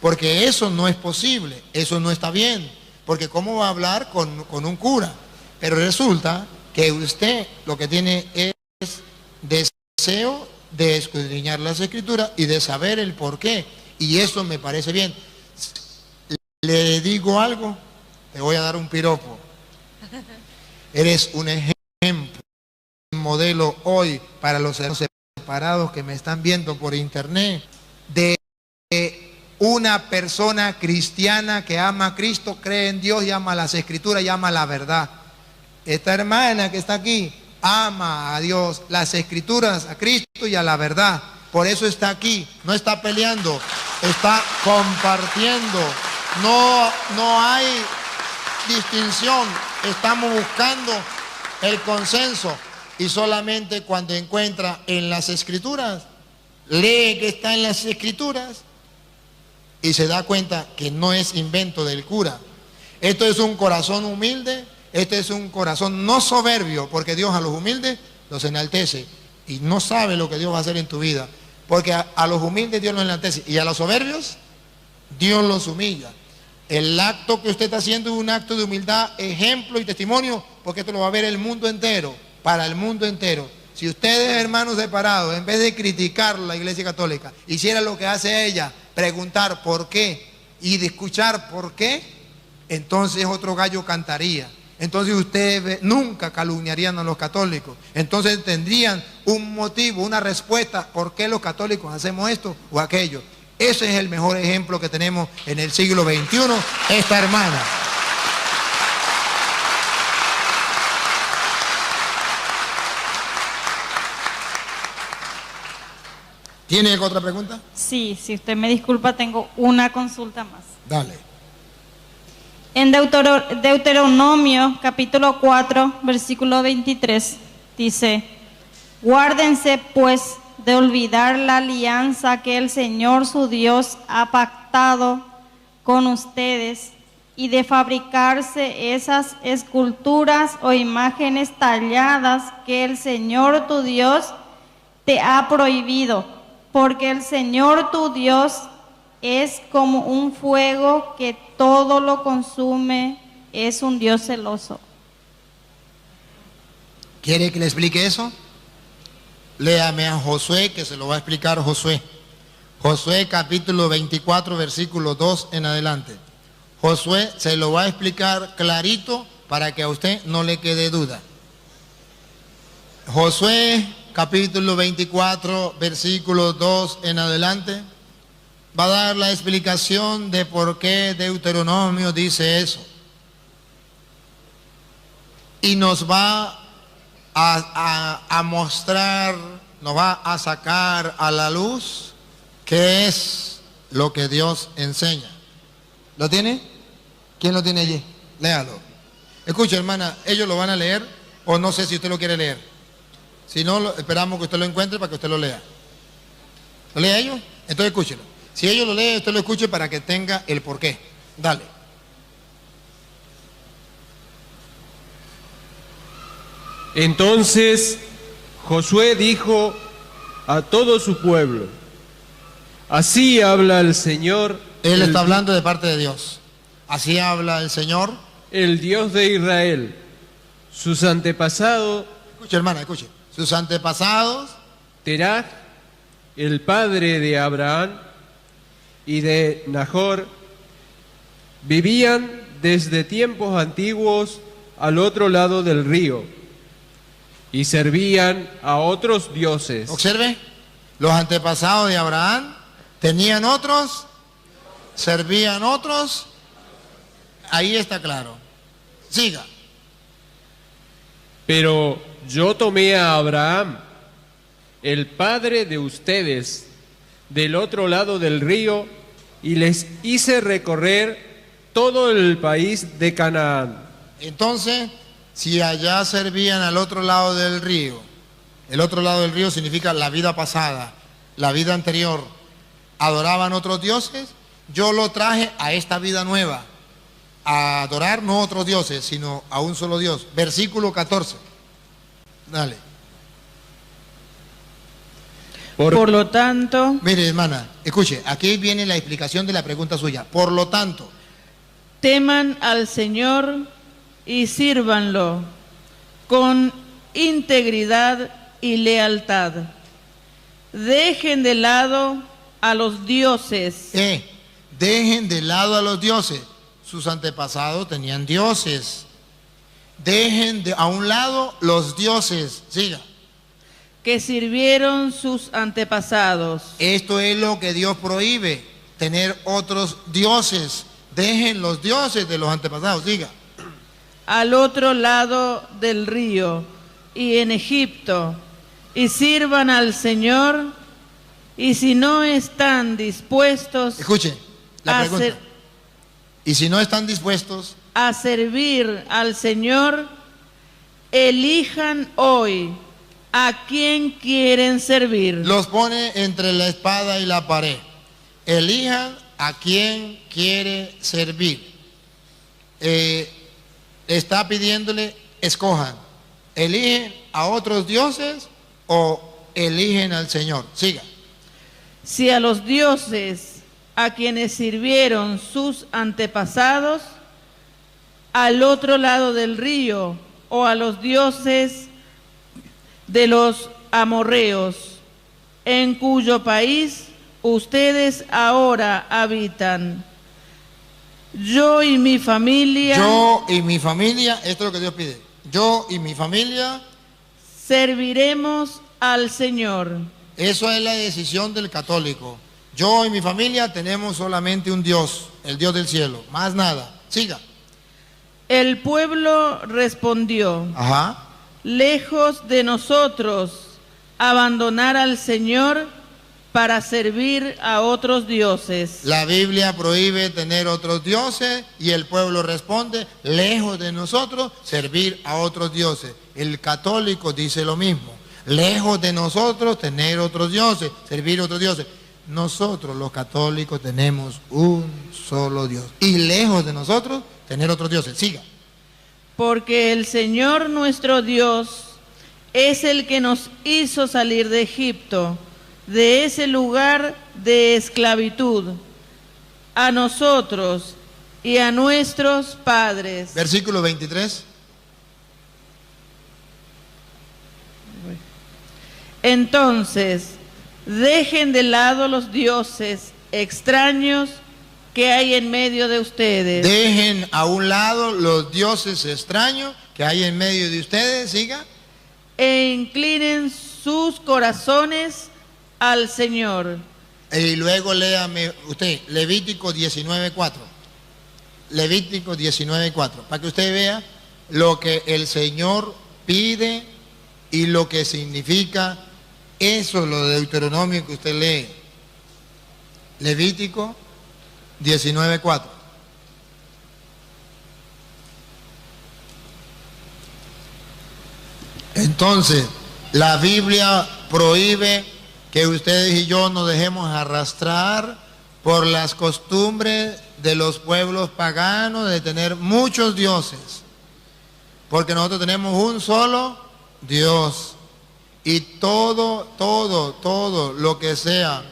Porque eso no es posible, eso no está bien. Porque ¿cómo va a hablar con un cura? Pero resulta que usted lo que tiene es deseo de escudriñar las Escrituras y de saber el por qué. Y eso me parece bien. Le digo algo, te voy a dar un piropo. Eres un ejemplo, un modelo hoy para los hermanos separados que me están viendo por internet, de una persona cristiana que ama a Cristo, cree en Dios y ama las Escrituras y ama la verdad. Esta hermana que está aquí ama a Dios, las Escrituras, a Cristo y a la verdad. Por eso está aquí, no está peleando, está compartiendo. No hay distinción, estamos buscando el consenso. Y solamente cuando encuentra en las Escrituras, lee que está en las Escrituras y se da cuenta que no es invento del cura. Esto es un corazón humilde, este es un corazón no soberbio, porque Dios a los humildes los enaltece y no sabe lo que Dios va a hacer en tu vida, porque a los humildes Dios los enaltece y a los soberbios Dios los humilla. El acto que usted está haciendo es un acto de humildad, ejemplo y testimonio, porque esto lo va a ver el mundo entero, para el mundo entero. Si ustedes, hermanos separados, en vez de criticar la Iglesia Católica, hicieran lo que hace ella, preguntar por qué y de escuchar por qué, entonces otro gallo cantaría. Entonces ustedes nunca calumniarían a los católicos. Entonces tendrían un motivo, una respuesta por qué los católicos hacemos esto o aquello. Ese es el mejor ejemplo que tenemos en el siglo XXI, esta hermana. ¿Tiene otra pregunta? Sí, si usted me disculpa, tengo una consulta más. Dale. En Deuteronomio, capítulo 4, versículo 23, dice: guárdense pues de olvidar la alianza que el Señor su Dios ha pactado con ustedes y de fabricarse esas esculturas o imágenes talladas que el Señor tu Dios te ha prohibido, porque el Señor tu Dios es como un fuego que todo lo consume, es un Dios celoso. ¿Quiere que le explique eso? Léame a Josué, que se lo va a explicar Josué. Josué capítulo 24, versículo 2 en adelante. Josué se lo va a explicar clarito para que a usted no le quede duda. Josué capítulo 24, versículo 2 en adelante, va a dar la explicación de por qué Deuteronomio dice eso. Y nos va a mostrar, nos va a sacar a la luz qué es lo que Dios enseña. ¿Lo tiene? ¿Quién lo tiene allí? Léalo. Escucha, hermana, ellos lo van a leer, o no sé si usted lo quiere leer. Si no, esperamos que usted lo encuentre para que usted lo lea. ¿Lo lee ellos? Entonces escúchelo. Si ellos lo leen, usted lo escuche para que tenga el porqué. Dale. Entonces Josué dijo a todo su pueblo: así habla el Señor. Él está hablando de parte de Dios. Así habla el Señor, el Dios de Israel. Sus antepasados, escuche, hermana, escuche. Sus antepasados, Terach, el padre de Abraham y de Nahor, vivían desde tiempos antiguos al otro lado del río y servían a otros dioses. Observe, los antepasados de Abraham tenían otros, servían otros. Ahí está claro. Siga. Pero yo tomé a Abraham, el padre de ustedes, del otro lado del río, y les hice recorrer todo el país de Canaán. Entonces, si allá servían al otro lado del río, el otro lado del río significa la vida pasada, la vida anterior, adoraban otros dioses, yo lo traje a esta vida nueva, a adorar no otros dioses, sino a un solo Dios. Versículo 14. Dale. Por lo tanto, mire, hermana, escuche, aquí viene la explicación de la pregunta suya. Por lo tanto, teman al Señor y sírvanlo con integridad y lealtad. Dejen de lado a los dioses. Dejen de lado a los dioses. Sus antepasados tenían dioses. Dejen a un lado los dioses. Siga. Que sirvieron sus antepasados. Esto es lo que Dios prohíbe, tener otros dioses. Dejen los dioses de los antepasados. Siga. Al otro lado del río, y en Egipto, y sirvan al Señor, y si no están dispuestos Escuche la a, pregunta. Y si no están dispuestos a servir al Señor, elijan hoy a quién quieren servir. los pone entre la espada y la pared. Elijan a quién quiere servir. Está pidiéndole, escojan. ¿Eligen a otros dioses o eligen al Señor? Siga. Si a los dioses a quienes sirvieron sus antepasados, al otro lado del río, o a los dioses de los amorreos, en cuyo país ustedes ahora habitan. Yo y mi familia Yo y mi familia, esto es lo que Dios pide. Yo y mi familia, serviremos al Señor. eso es la decisión del católico. Yo y mi familia tenemos solamente un Dios, el Dios del cielo, más nada. Siga. El pueblo respondió: Ajá. lejos de nosotros abandonar al Señor para servir a otros dioses. La Biblia prohíbe tener otros dioses y el pueblo responde, lejos de nosotros, servir a otros dioses. El católico dice lo mismo, lejos de nosotros, tener otros dioses, servir a otros dioses. Nosotros los católicos tenemos un solo Dios y lejos de nosotros, tener otros dioses. Siga. Porque el Señor nuestro Dios es el que nos hizo salir de Egipto, de ese lugar de esclavitud, a nosotros y a nuestros padres. Versículo 23. Entonces, dejen de lado los dioses extraños que hay en medio de ustedes. Dejen a un lado los dioses extraños que hay en medio de ustedes. Siga. E inclinen sus corazones al Señor. Y luego léame usted Levítico 19:4. Levítico 19:4, para que usted vea lo que el Señor pide y lo que significa eso, lo de Deuteronomio que usted lee. Levítico 19:4. Entonces, la Biblia prohíbe que ustedes y yo nos dejemos arrastrar por las costumbres de los pueblos paganos de tener muchos dioses, porque nosotros tenemos un solo Dios y todo lo que sea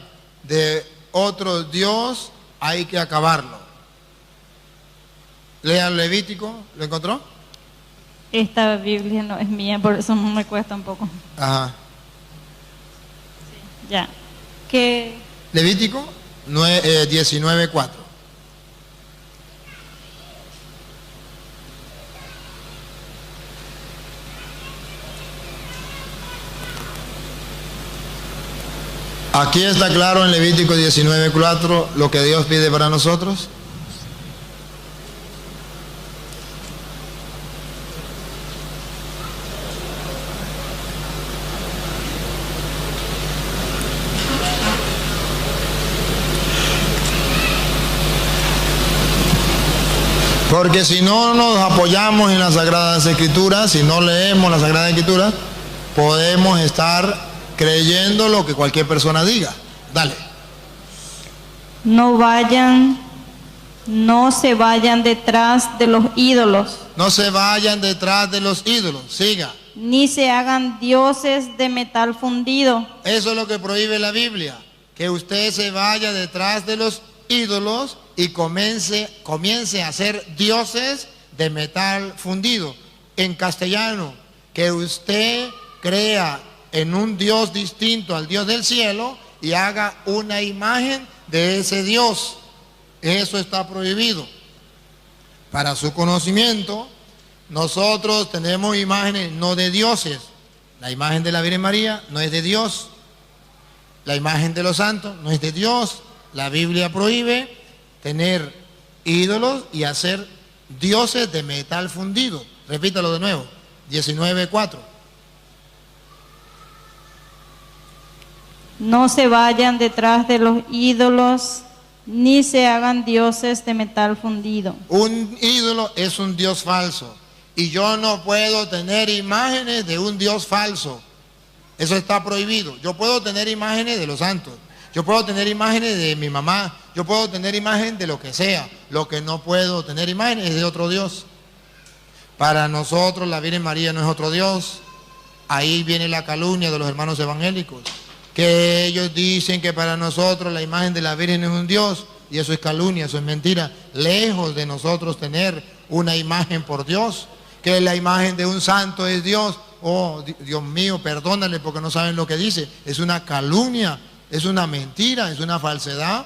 de otro Dios hay que acabarlo. Lea el Levítico, ¿lo encontró? Esta Biblia no es mía, por eso me cuesta un poco. Ajá. Ya. Que Levítico 19:4. Aquí está claro en Levítico 19:4 lo que Dios pide para nosotros. Porque si no nos apoyamos en las Sagradas Escrituras, si no leemos las Sagradas Escrituras, podemos estar creyendo lo que cualquier persona diga. Dale. no se vayan detrás de los ídolos, No se vayan detrás de los ídolos. Siga. ni se hagan dioses de metal fundido, Eso es lo que prohíbe la Biblia. Que usted se vaya detrás de los ídolos y comience a hacer dioses de metal fundido. En castellano, que usted crea en un Dios distinto al Dios del cielo y haga una imagen de ese Dios. Eso está prohibido. Para su conocimiento, nosotros tenemos imágenes no de dioses. La imagen de la Virgen María no es de Dios. La imagen de los santos no es de Dios. La Biblia prohíbe tener ídolos y hacer dioses de metal fundido. Repítalo de nuevo. 19:4. No se vayan detrás de los ídolos, ni se hagan dioses de metal fundido. Un ídolo es un dios falso. Y yo no puedo tener imágenes de un dios falso. Eso está prohibido. Yo puedo tener imágenes de los santos. Yo puedo tener imágenes de mi mamá. Yo puedo tener imagen de lo que sea. Lo que no puedo tener imágenes es de otro Dios. Para nosotros la Virgen María no es otro Dios. Ahí viene la calumnia de los hermanos evangélicos. Que ellos dicen que para nosotros la imagen de la Virgen es un Dios. Y eso es calumnia, eso es mentira. Lejos de nosotros tener una imagen por Dios. Que la imagen de un santo es Dios. Oh, Dios mío, perdónale porque no saben lo que dice. Es una calumnia, es una mentira, es una falsedad.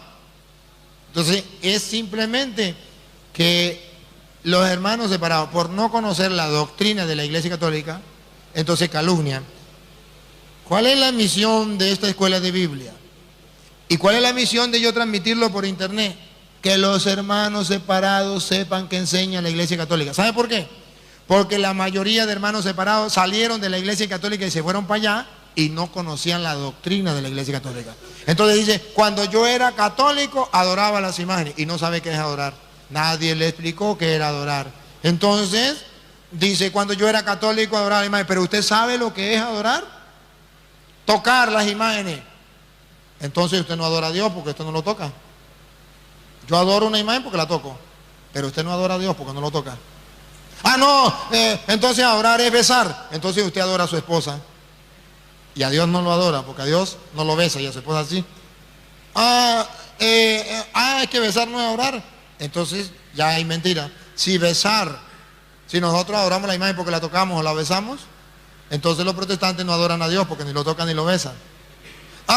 Entonces, es simplemente que los hermanos separados, por no conocer la doctrina de la Iglesia Católica, entonces calumnian. ¿Cuál es la misión de esta escuela de Biblia? ¿Y cuál es la misión de yo transmitirlo por internet? Que los hermanos separados sepan que enseña la Iglesia Católica. ¿Sabe por qué? Porque la mayoría de hermanos separados salieron de la Iglesia Católica y se fueron para allá y no conocían la doctrina de la Iglesia Católica. Entonces dice, cuando yo era católico adoraba las imágenes y no sabe qué es adorar. Nadie le explicó qué era adorar. Entonces dice, cuando yo era católico adoraba las imágenes, pero ¿usted sabe lo que es adorar? Tocar las imágenes. Entonces usted no adora a Dios porque usted no lo toca. Yo adoro una imagen porque la toco, pero usted no adora a Dios porque no lo toca. Ah, no, entonces adorar es besar. Entonces usted adora a su esposa. Y a Dios no lo adora, porque a Dios no lo besa y a su esposa sí. Es que besar no es adorar. Entonces ya hay mentira. Si nosotros adoramos la imagen porque la tocamos o la besamos, entonces los protestantes no adoran a Dios porque ni lo tocan ni lo besan.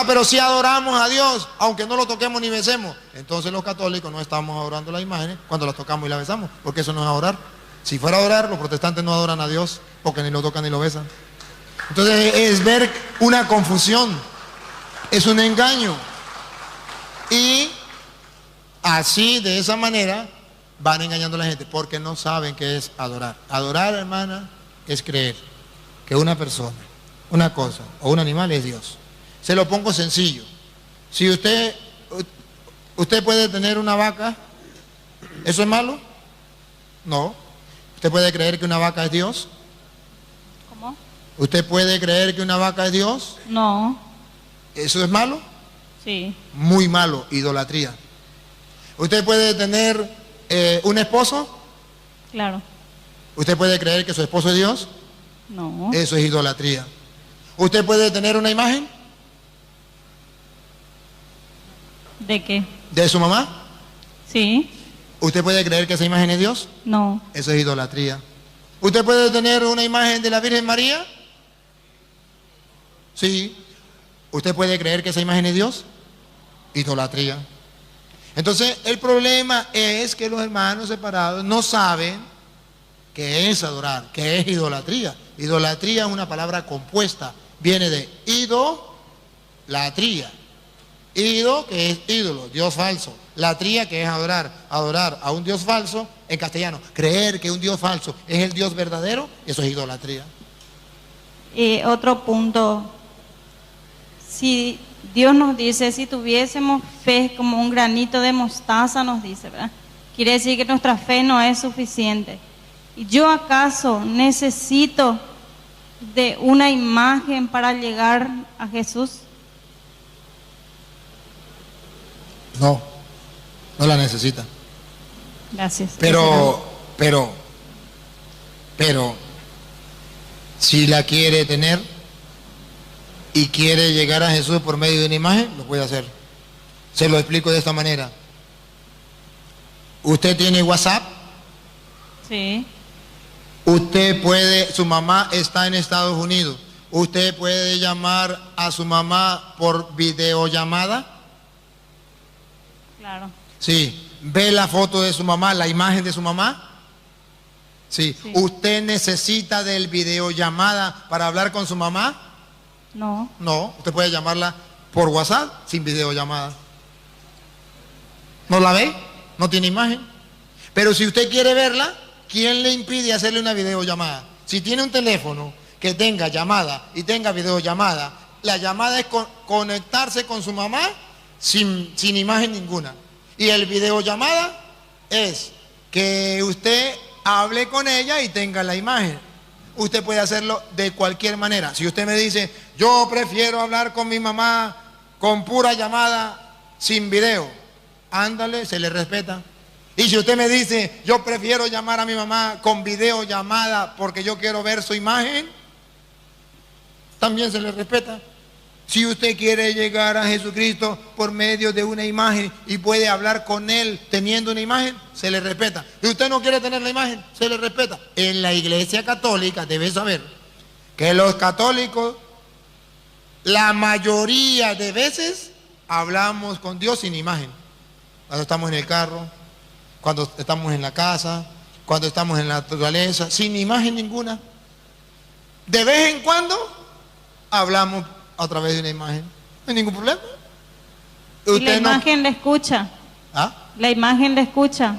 Pero si adoramos a Dios, aunque no lo toquemos ni besemos, entonces los católicos no estamos adorando las imágenes cuando las tocamos y las besamos, porque eso no es adorar. Si fuera a adorar, los protestantes no adoran a Dios porque ni lo tocan ni lo besan. Entonces es ver una confusión, es un engaño. Y así, de esa manera, van engañando a la gente porque no saben qué es adorar. Adorar, hermana, es creer que una persona, una cosa o un animal es Dios. Se lo pongo sencillo. Si usted puede tener una vaca, ¿eso es malo? No. ¿Usted puede creer que una vaca es Dios? ¿Cómo? ¿Usted puede creer que una vaca es Dios? No. ¿Eso es malo? Sí. Muy malo, idolatría. ¿Usted puede tener un esposo? Claro. ¿Usted puede creer que su esposo es Dios? No. Eso es idolatría. ¿Usted puede tener una imagen? ¿De qué? ¿De su mamá? Sí. ¿Usted puede creer que esa imagen es Dios? No. Eso es idolatría. ¿Usted puede tener una imagen de la Virgen María? Sí. ¿Usted puede creer que esa imagen es Dios? Idolatría. Entonces, el problema es que los hermanos separados no saben qué es adorar, qué es idolatría. Idolatría es una palabra compuesta. Viene de idolatría. Ido, que es ídolo, Dios falso. Latría, que es adorar. Adorar a un Dios falso, en castellano. Creer que un Dios falso es el Dios verdadero, eso es idolatría. Otro punto. Si Dios nos dice, si tuviésemos fe como un granito de mostaza, nos dice, ¿verdad? Quiere decir que nuestra fe no es suficiente. ¿Y yo acaso necesito de una imagen para llegar a Jesús? No, no la necesita. Gracias. Pero, si la quiere tener y quiere llegar a Jesús por medio de una imagen, lo puede hacer. Se lo explico de esta manera. ¿Usted tiene WhatsApp? Sí. Usted puede, su mamá está en Estados Unidos. ¿Usted puede llamar a su mamá por videollamada? Claro. Sí. ¿Ve la foto de su mamá, la imagen de su mamá? Sí. Sí. ¿Usted necesita del videollamada para hablar con su mamá? No. No. Usted puede llamarla por WhatsApp sin videollamada. ¿No la ve? No tiene imagen. Pero si usted quiere verla, ¿quién le impide hacerle una videollamada? Si tiene un teléfono que tenga llamada y tenga videollamada La llamada es conectarse con su mamá sin imagen ninguna. Y el videollamada es que usted hable con ella y tenga la imagen. Usted puede hacerlo de cualquier manera. Si usted me dice, yo prefiero hablar con mi mamá con pura llamada sin video, ándale, se le respeta. Y si usted me dice, yo prefiero llamar a mi mamá con videollamada porque yo quiero ver su imagen, también se le respeta. Si usted quiere llegar a Jesucristo por medio de una imagen y puede hablar con Él teniendo una imagen, se le respeta. Si usted no quiere tener la imagen, se le respeta. En la Iglesia Católica debe saber que los católicos, la mayoría de veces, hablamos con Dios sin imagen. Cuando estamos en el carro, cuando estamos en la casa, cuando estamos en la naturaleza, sin imagen ninguna. De vez en cuando hablamos a través de una imagen. No hay ningún problema. Y la imagen le escucha. ¿Ah? La imagen le escucha.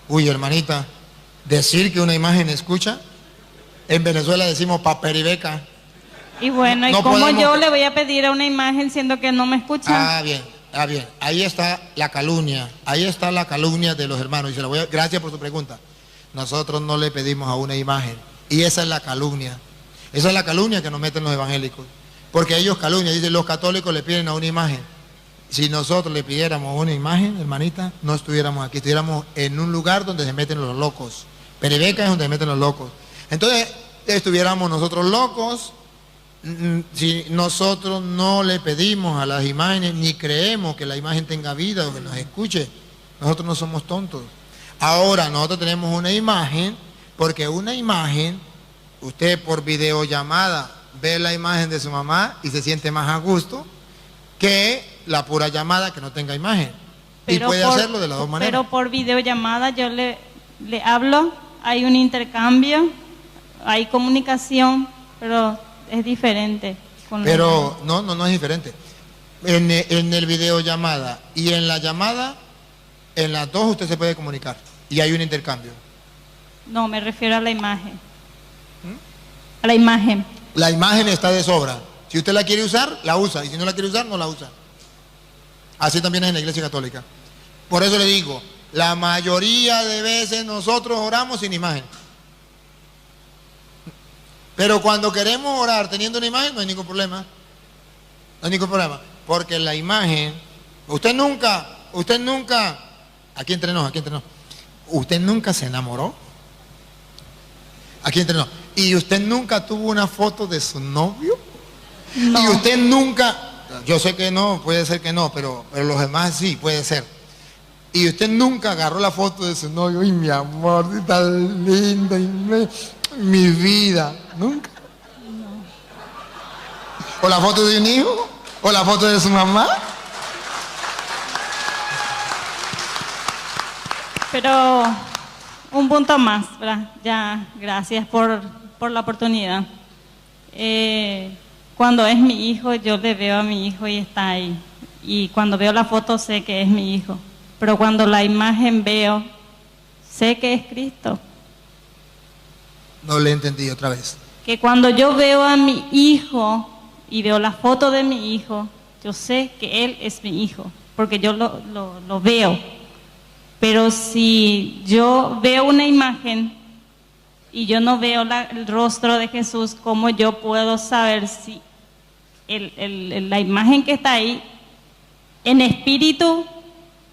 Uy, hermanita, decir que una imagen escucha, en Venezuela decimos paperibeca. Y bueno, ¿y No cómo podemos- yo le voy a pedir a una imagen siendo que no me escucha? Ah, bien. Ahí está la calumnia. Ahí está la calumnia de los hermanos. Y gracias por su pregunta. Nosotros no le pedimos a una imagen. Y esa es la calumnia. Esa es la calumnia que nos meten los evangélicos. Porque ellos calumnian. Dicen, los católicos le piden a una imagen. Si nosotros le pidiéramos una imagen, hermanita, no estuviéramos aquí. Estuviéramos en un lugar donde se meten los locos. Peribeca es donde se meten los locos. Entonces, estuviéramos nosotros locos. Si nosotros no le pedimos a las imágenes ni creemos que la imagen tenga vida o que nos escuche, nosotros no somos tontos. Ahora nosotros tenemos una imagen, porque una imagen, usted por videollamada ve la imagen de su mamá y se siente más a gusto que la pura llamada que no tenga imagen. Y puede hacerlo de las dos maneras. Pero por videollamada yo le hablo, hay un intercambio, hay comunicación, pero es diferente. Pero no es diferente. En el videollamada y en la llamada, en las dos usted se puede comunicar y hay un intercambio. No, me refiero a la imagen. A la imagen. La imagen está de sobra. Si usted la quiere usar, la usa. Y si no la quiere usar, no la usa. Así también es en la Iglesia Católica. Por eso le digo, la mayoría de veces nosotros oramos sin imagen. Pero cuando queremos orar teniendo una imagen, no hay ningún problema. No hay ningún problema. Porque la imagen, usted nunca, aquí entre nos, usted nunca se enamoró. Aquí entre nos. Y usted nunca tuvo una foto de su novio. No. Y usted nunca, yo sé que no, puede ser que no, pero los demás sí, puede ser. Y usted nunca agarró la foto de su novio, y mi amor, tan linda, mi vida, nunca. No. O la foto de un hijo, o la foto de su mamá. Pero un punto más, ¿verdad? Ya, gracias por la oportunidad. Cuando es mi hijo, yo le veo a mi hijo y está ahí. Y cuando veo la foto sé que es mi hijo. Pero cuando la imagen veo, sé que es Cristo. No le entendí otra vez. Que cuando yo veo a mi hijo y veo la foto de mi hijo, yo sé que él es mi hijo, porque yo lo veo. Pero si yo veo una imagen y yo no veo el rostro de Jesús, ¿cómo yo puedo saber si la imagen que está ahí, en espíritu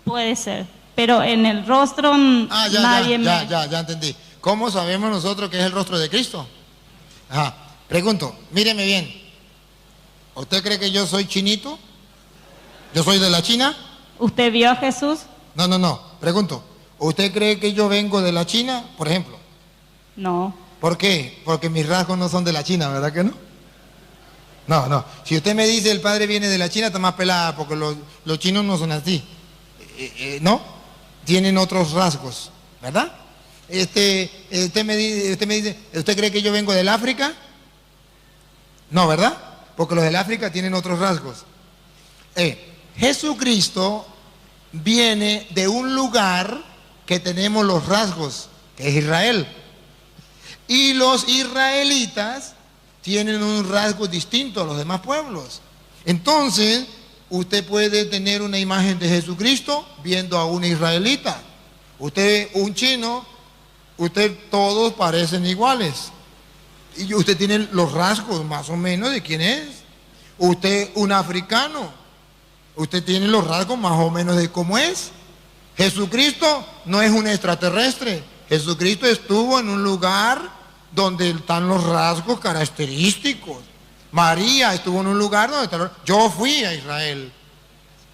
puede ser, pero en el rostro nadie me... Ya entendí. ¿Cómo sabemos nosotros que es el rostro de Cristo? Ajá. Pregunto, míreme bien. ¿Usted cree que yo soy chinito? ¿Yo soy de la China? ¿Usted vio a Jesús? No. Pregunto, ¿usted cree que yo vengo de la China, por ejemplo? No. ¿Por qué? Porque mis rasgos no son de la China, ¿verdad que no? No. Si usted me dice el padre viene de la China, está más pelada, porque los chinos no son así. ¿No? Tienen otros rasgos, ¿verdad? Usted me dice, ¿usted cree que yo vengo del África? No, ¿verdad? Porque los del África tienen otros rasgos. Jesucristo viene de un lugar que tenemos los rasgos, que es Israel. Y los israelitas tienen un rasgo distinto a los demás pueblos. Entonces, usted puede tener una imagen de Jesucristo viendo a un israelita. Usted, un chino, usted todos parecen iguales. Y usted tiene los rasgos más o menos de quién es. Usted, un africano, usted tiene los rasgos más o menos de cómo es. Jesucristo no es un extraterrestre. Jesucristo estuvo en un lugar donde están los rasgos característicos. María estuvo en un lugar donde están Yo fui a Israel.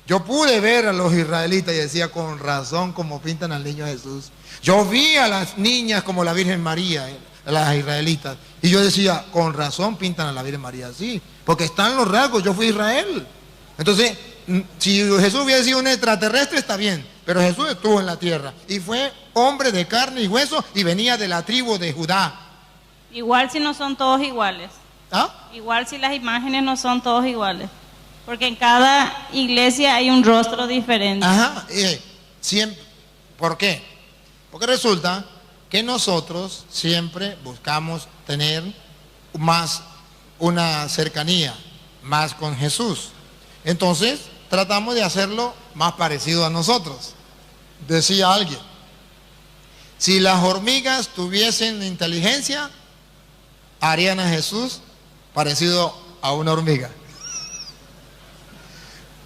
Yo pude ver a los israelitas y decía, con razón, como pintan al niño Jesús. Yo vi a las niñas como la Virgen María, a las israelitas. Y yo decía, con razón pintan a la Virgen María así. Porque están los rasgos, yo fui a Israel. Entonces, si Jesús hubiera sido un extraterrestre, está bien. Pero Jesús estuvo en la tierra. Y fue hombre de carne y hueso y venía de la tribu de Judá. Igual si no son todos iguales. ¿Ah? Igual si las imágenes no son todos iguales. Porque en cada iglesia hay un rostro diferente. Ajá. Siempre. ¿Por qué? Porque resulta que nosotros siempre buscamos tener más una cercanía, más con Jesús. Entonces, tratamos de hacerlo más parecido a nosotros. Decía alguien, si las hormigas tuviesen inteligencia, harían a Jesús parecido a una hormiga.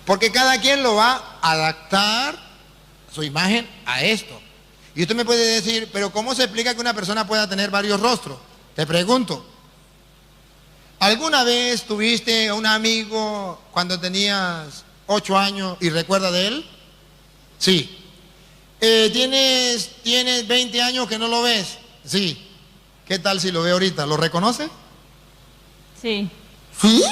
Porque cada quien lo va a adaptar su imagen a esto. Y usted me puede decir, pero ¿cómo se explica que una persona pueda tener varios rostros? Te pregunto, ¿alguna vez tuviste a un amigo cuando tenías 8 años y recuerdas de él? Sí. ¿Tienes 20 años que no lo ves? Sí. ¿Qué tal si lo ve ahorita? ¿Lo reconoce? Sí. ¿Sí?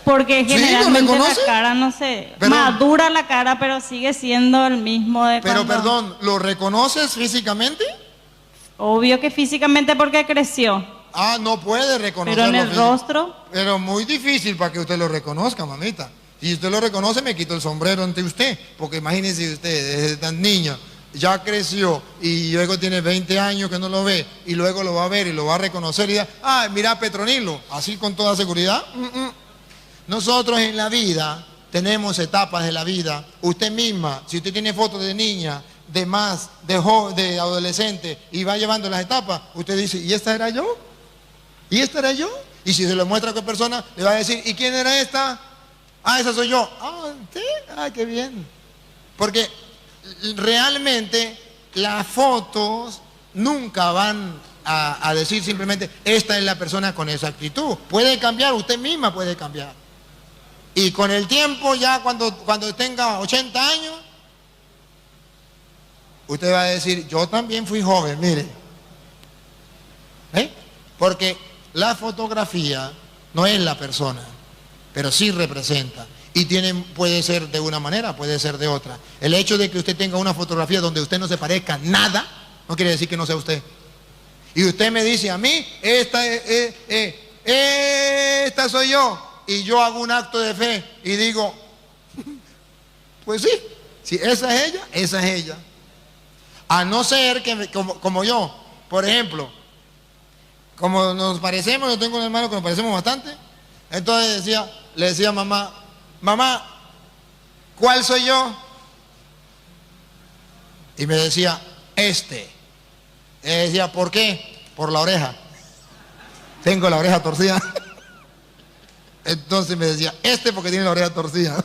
Porque ¿Sí? ¿Lo generalmente la reconoce? cara, no sé, Perdón. madura la cara, pero sigue siendo el mismo de Pero cuando- perdón, ¿lo reconoces físicamente? Obvio que físicamente porque creció, Ah, no puede reconocerlo. pero en el físico. rostro, Pero muy difícil para que usted lo reconozca, mamita. Si usted lo reconoce, me quito el sombrero ante usted. Porque imagínese usted, desde tan niña, ya creció y luego tiene 20 años que no lo ve y luego lo va a ver y lo va a reconocer y da, ah, mira Petronilo, así con toda seguridad. Nosotros en la vida tenemos etapas de la vida. Usted misma, si usted tiene fotos de niña, de más, de adolescente y va llevando las etapas, usted dice, ¿y esta era yo? ¿Y esta era yo? Y si se lo muestra a qué persona, le va a decir, ¿y quién era esta? Ah, esa soy yo. Ah, sí, ah, qué bien. Porque realmente las fotos nunca van a decir simplemente, esta es la persona con esa actitud. Puede cambiar, usted misma puede cambiar. Y con el tiempo, ya cuando tenga 80 años, usted va a decir, yo también fui joven, mire. Porque la fotografía no es la persona, pero sí representa. Y puede ser de una manera, puede ser de otra. El hecho de que usted tenga una fotografía donde usted no se parezca nada, no quiere decir que no sea usted. Y usted me dice a mí, esta soy yo. Y yo hago un acto de fe y digo, pues sí, si esa es ella, esa es ella. A no ser que, como yo, por ejemplo, como nos parecemos, yo tengo un hermano que nos parecemos bastante, entonces le decía a mamá, mamá, ¿cuál soy yo? Y me decía, este. Y decía, ¿por qué? Por la oreja. Tengo la oreja torcida. Entonces me decía, este porque tiene la oreja torcida.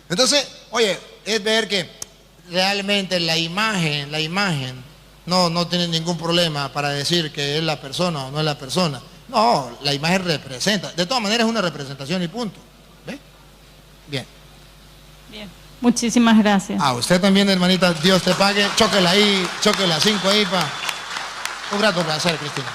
Entonces, oye, es ver que realmente la imagen no tiene ningún problema para decir que es la persona o no es la persona. No, la imagen representa. De todas maneras es una representación y punto. ¿Ve? Bien. bien, muchísimas gracias. A usted también, hermanita, Dios te pague. Chóquela ahí, chóquela 5 ahí para... Un grato placer, Cristina.